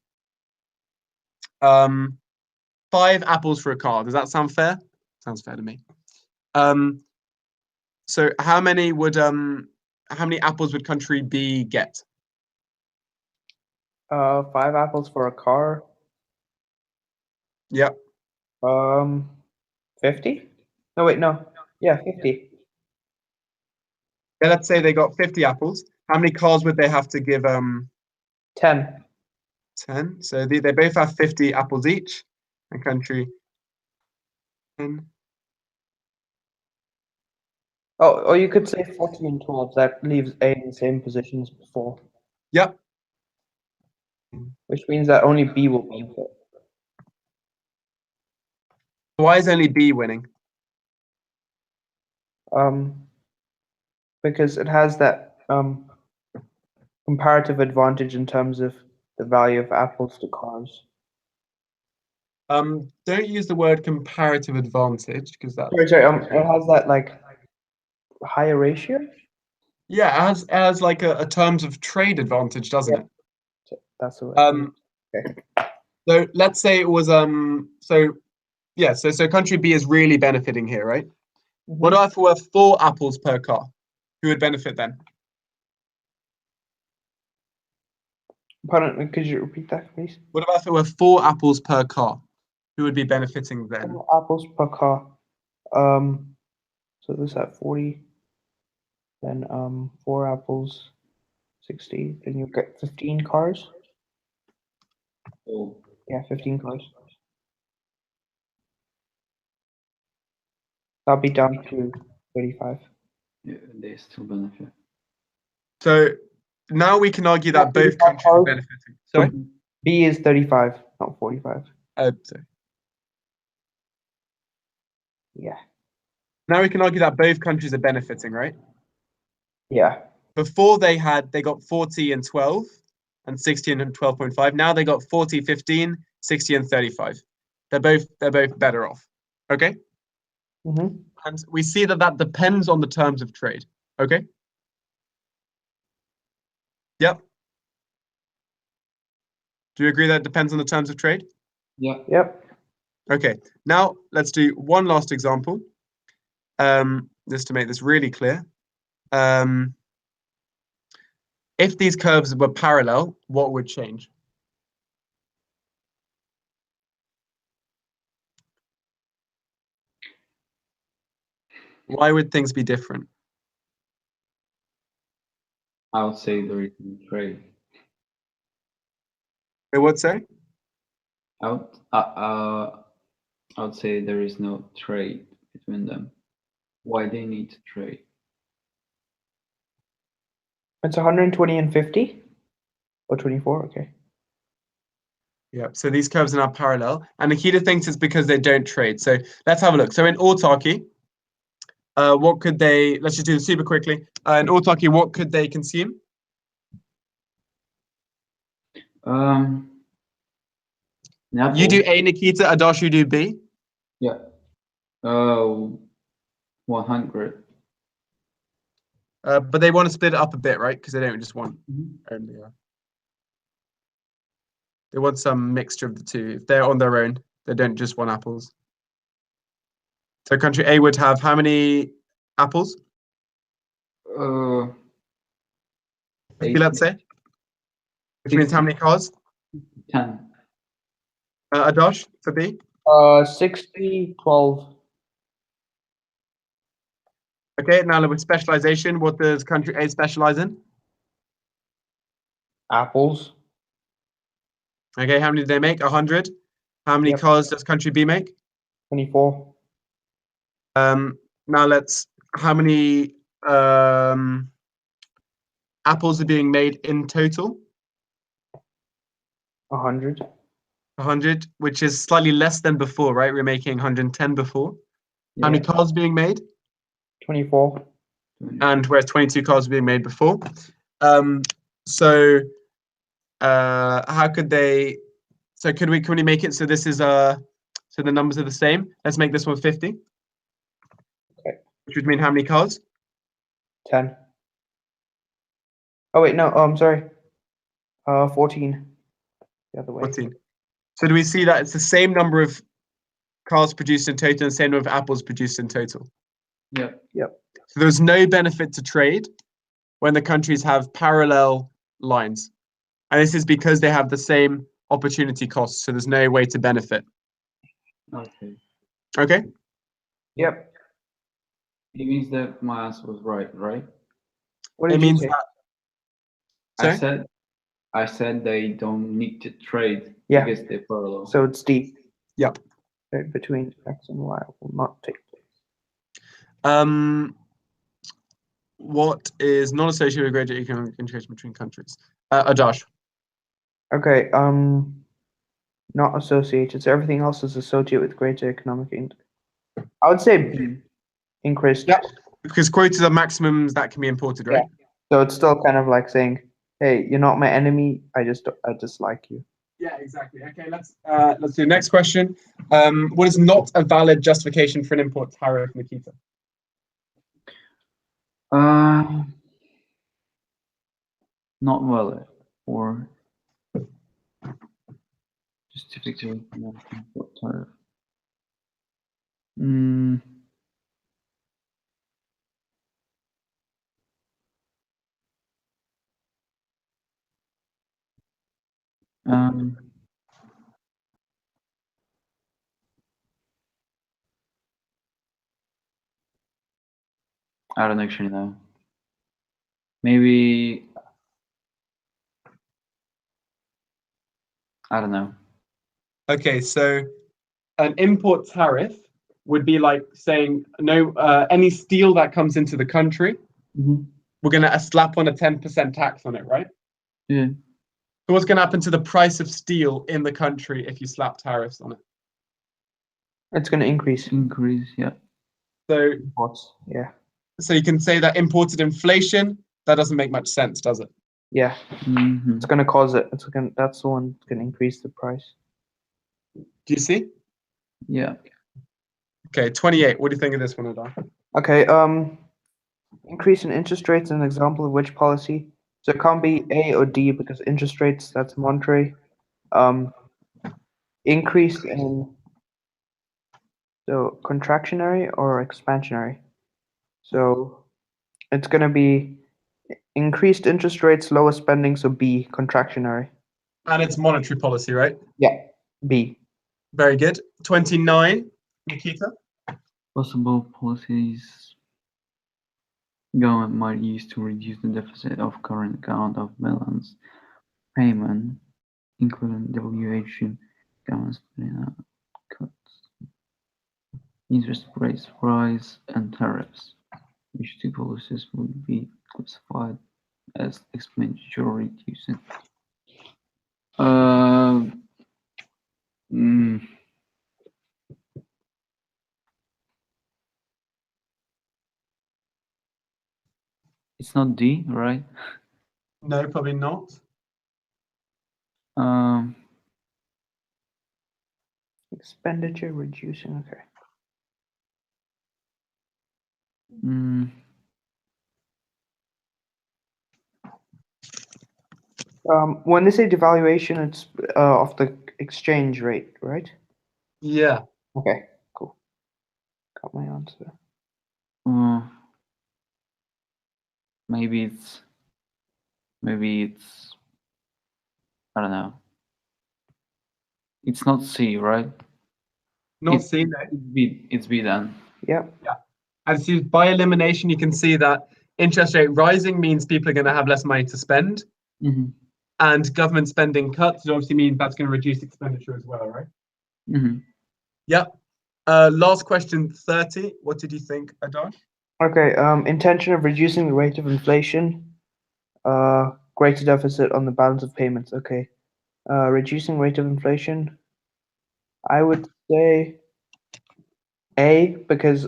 5 apples for a car. Does that sound fair? Sounds fair to me. So how many apples would country B get? 5 apples for a car. Yep. 50? No, wait, no. Yeah, 50. Yeah, let's say they got 50 apples. How many cars would they have to give? 10. 10. So they both have 50 apples each, and country 10. Oh, or you could say 40 and 12. That leaves A in the same position as before. Yep. Which means that only B will be input. Why is only B winning? Because it has that comparative advantage in terms of the value of apples to cars. Don't use the word comparative advantage because that's Sorry, it has that like higher ratio. Yeah, it has like a terms of trade advantage, doesn't it? That's the word. Okay. So let's say it was so country B is really benefiting here, right? What if we were 4 apples per car? Who would benefit then? Pardon, could you repeat that, please? What about if it were 4 apples per car? Who would be benefiting then? 4 apples per car. So this at 40. Then 4 apples, 60. Then you get 15 cars. Oh. Yeah, 15 cars. That'll be down to 35. Yeah, they still benefit. So now we can argue that both countries are benefiting. Sorry? B is 35, not 45. Sorry. Yeah. Now we can argue that both countries are benefiting, right? Yeah. Before they got 40 and 12 and 16 and 12.5. Now they got 40, 15, 60 and 35. They're both better off. Okay? Mm-hmm. And we see that depends on the terms of trade. Okay? Yep. Do you agree that depends on the terms of trade? Yeah. Yep. Okay. Now let's do one last example. Just to make this really clear. If these curves were parallel, what would change? Why would things be different? I would say there is no trade. It would say? I would say there is no trade between them. Why they need to trade? It's 120 and 50? Or 24, okay. Yeah, so these curves are now parallel. And Nikita thinks it's because they don't trade. So let's have a look. So in autarky, what could they, let's just do this super quickly. In autarky, what could they consume? You do A, Nikita, Adash, you do B? Yeah. 100. But they want to split it up a bit, right? Because they don't just want only. They want some mixture of the two. If they're on their own, they don't just want apples. So country A would have how many apples? 50, let's say. Which means how many cars? 10. Adash for B? 60, 12. Okay, now with specialization, what does country A specialize in? Apples. Okay, how many do they make? 100. How many cars does country B make? 24. Now how many apples are being made in total? 100. 100, which is slightly less than before, right? We're making 110 before. How many cars being made? 24. And whereas 22 cars were being made before. How could they? So can we make it so this is so the numbers are the same? Let's make this one 50. Okay. Which would mean how many cars? 10. Oh wait, no. I'm sorry. 14. The other way. 14. So do we see that it's the same number of cars produced in total and the same number of apples produced in total? Yep. Yep. So there's no benefit to trade when the countries have parallel lines. And this is because they have the same opportunity costs, so there's no way to benefit. Okay. Okay? Yep. It means that my answer was right? What did you say? I said they don't need to trade because they're parallel. So it's D. Yep. Trade between X and Y will not take place. What is not associated with greater economic integration between countries? Adash. Okay. Not associated. So everything else is associated with greater economic I would say B. Increased. Yeah. Because quotas are maximums that can be imported, right? Yeah. So it's still kind of like saying, "Hey, you're not my enemy. I dislike you." Yeah, exactly. Okay, let's do the next question. What is not a valid justification for an import tariff, Nikita? Not valid or justification for import tariff. I don't actually know. Maybe I don't know. Okay, so an import tariff would be like saying no, any steel that comes into the country, we're going to slap on a 10% tax on it, right? Yeah. So what's going to happen to the price of steel in the country if you slap tariffs on it? It's going to increase. Yeah. So Yeah. So you can say that imported inflation, that doesn't make much sense, does it? Yeah. Mhm. It's gonna cause it. That's the one that's gonna increase the price. Do you see? Yeah. Okay, 28. What do you think of this one, Adar? Okay. Increase in interest rates, an example of which policy? So it can't be A or D because interest rates, that's monetary. Increase in, so contractionary or expansionary? So it's going to be increased interest rates, lower spending, so B, contractionary. And it's monetary policy, right? Yeah, B. Very good. 29, Nikita? Possible policies government might use to reduce the deficit of current account of balance payment, including WHO government cuts, interest rates rise, and tariffs. Which two policies would be classified as expenditure reducing? It's not D, right? No, probably not. Expenditure reducing, okay. When they say devaluation, it's of the exchange rate, right? Yeah. Okay, cool. Got my answer. Maybe it's I don't know. It's not C, right? Not C, no. It's B then. Yeah. Yeah. And see, by elimination, you can see that interest rate rising means people are going to have less money to spend. Mm-hmm. And government spending cuts obviously means that's going to reduce expenditure as well, right? Mm-hmm. Yep. Last question, 30. What did you think, Adar? Okay, intention of reducing the rate of inflation, greater deficit on the balance of payments. Okay, reducing rate of inflation, I would say A, because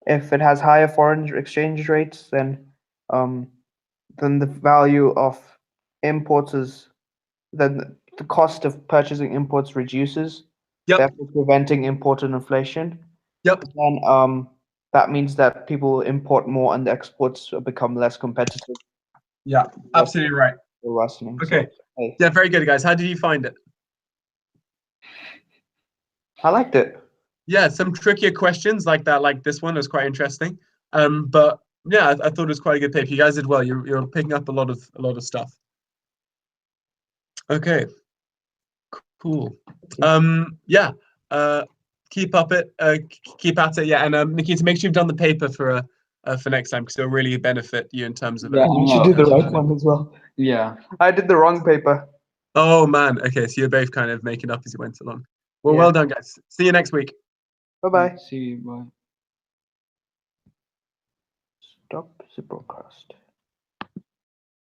if it has higher foreign exchange rates, then the value of imports is, then the cost of purchasing imports reduces, Yep. therefore preventing imported inflation. Yep. And that means that people import more and the exports become less competitive. Yeah, absolutely right. Rationing. Okay. So, hey, Yeah, very good, guys. How did you find it? I liked it. Yeah, some trickier questions like that, like this one, was quite interesting. But yeah, I thought it was quite a good paper. You guys did well. You're picking up a lot of stuff. Okay. Cool. Yeah. Keep up it. Keep at it. Yeah, and Nikita, make sure you've done the paper for next time because it'll really benefit you in terms of. Yeah, You should do the right one as well. Yeah. I did the wrong paper. Oh man. Okay, so you're both kind of making up as you went along. Well, Yeah. well done, guys. See you next week. Bye-bye. See you. Bye. Stop the broadcast.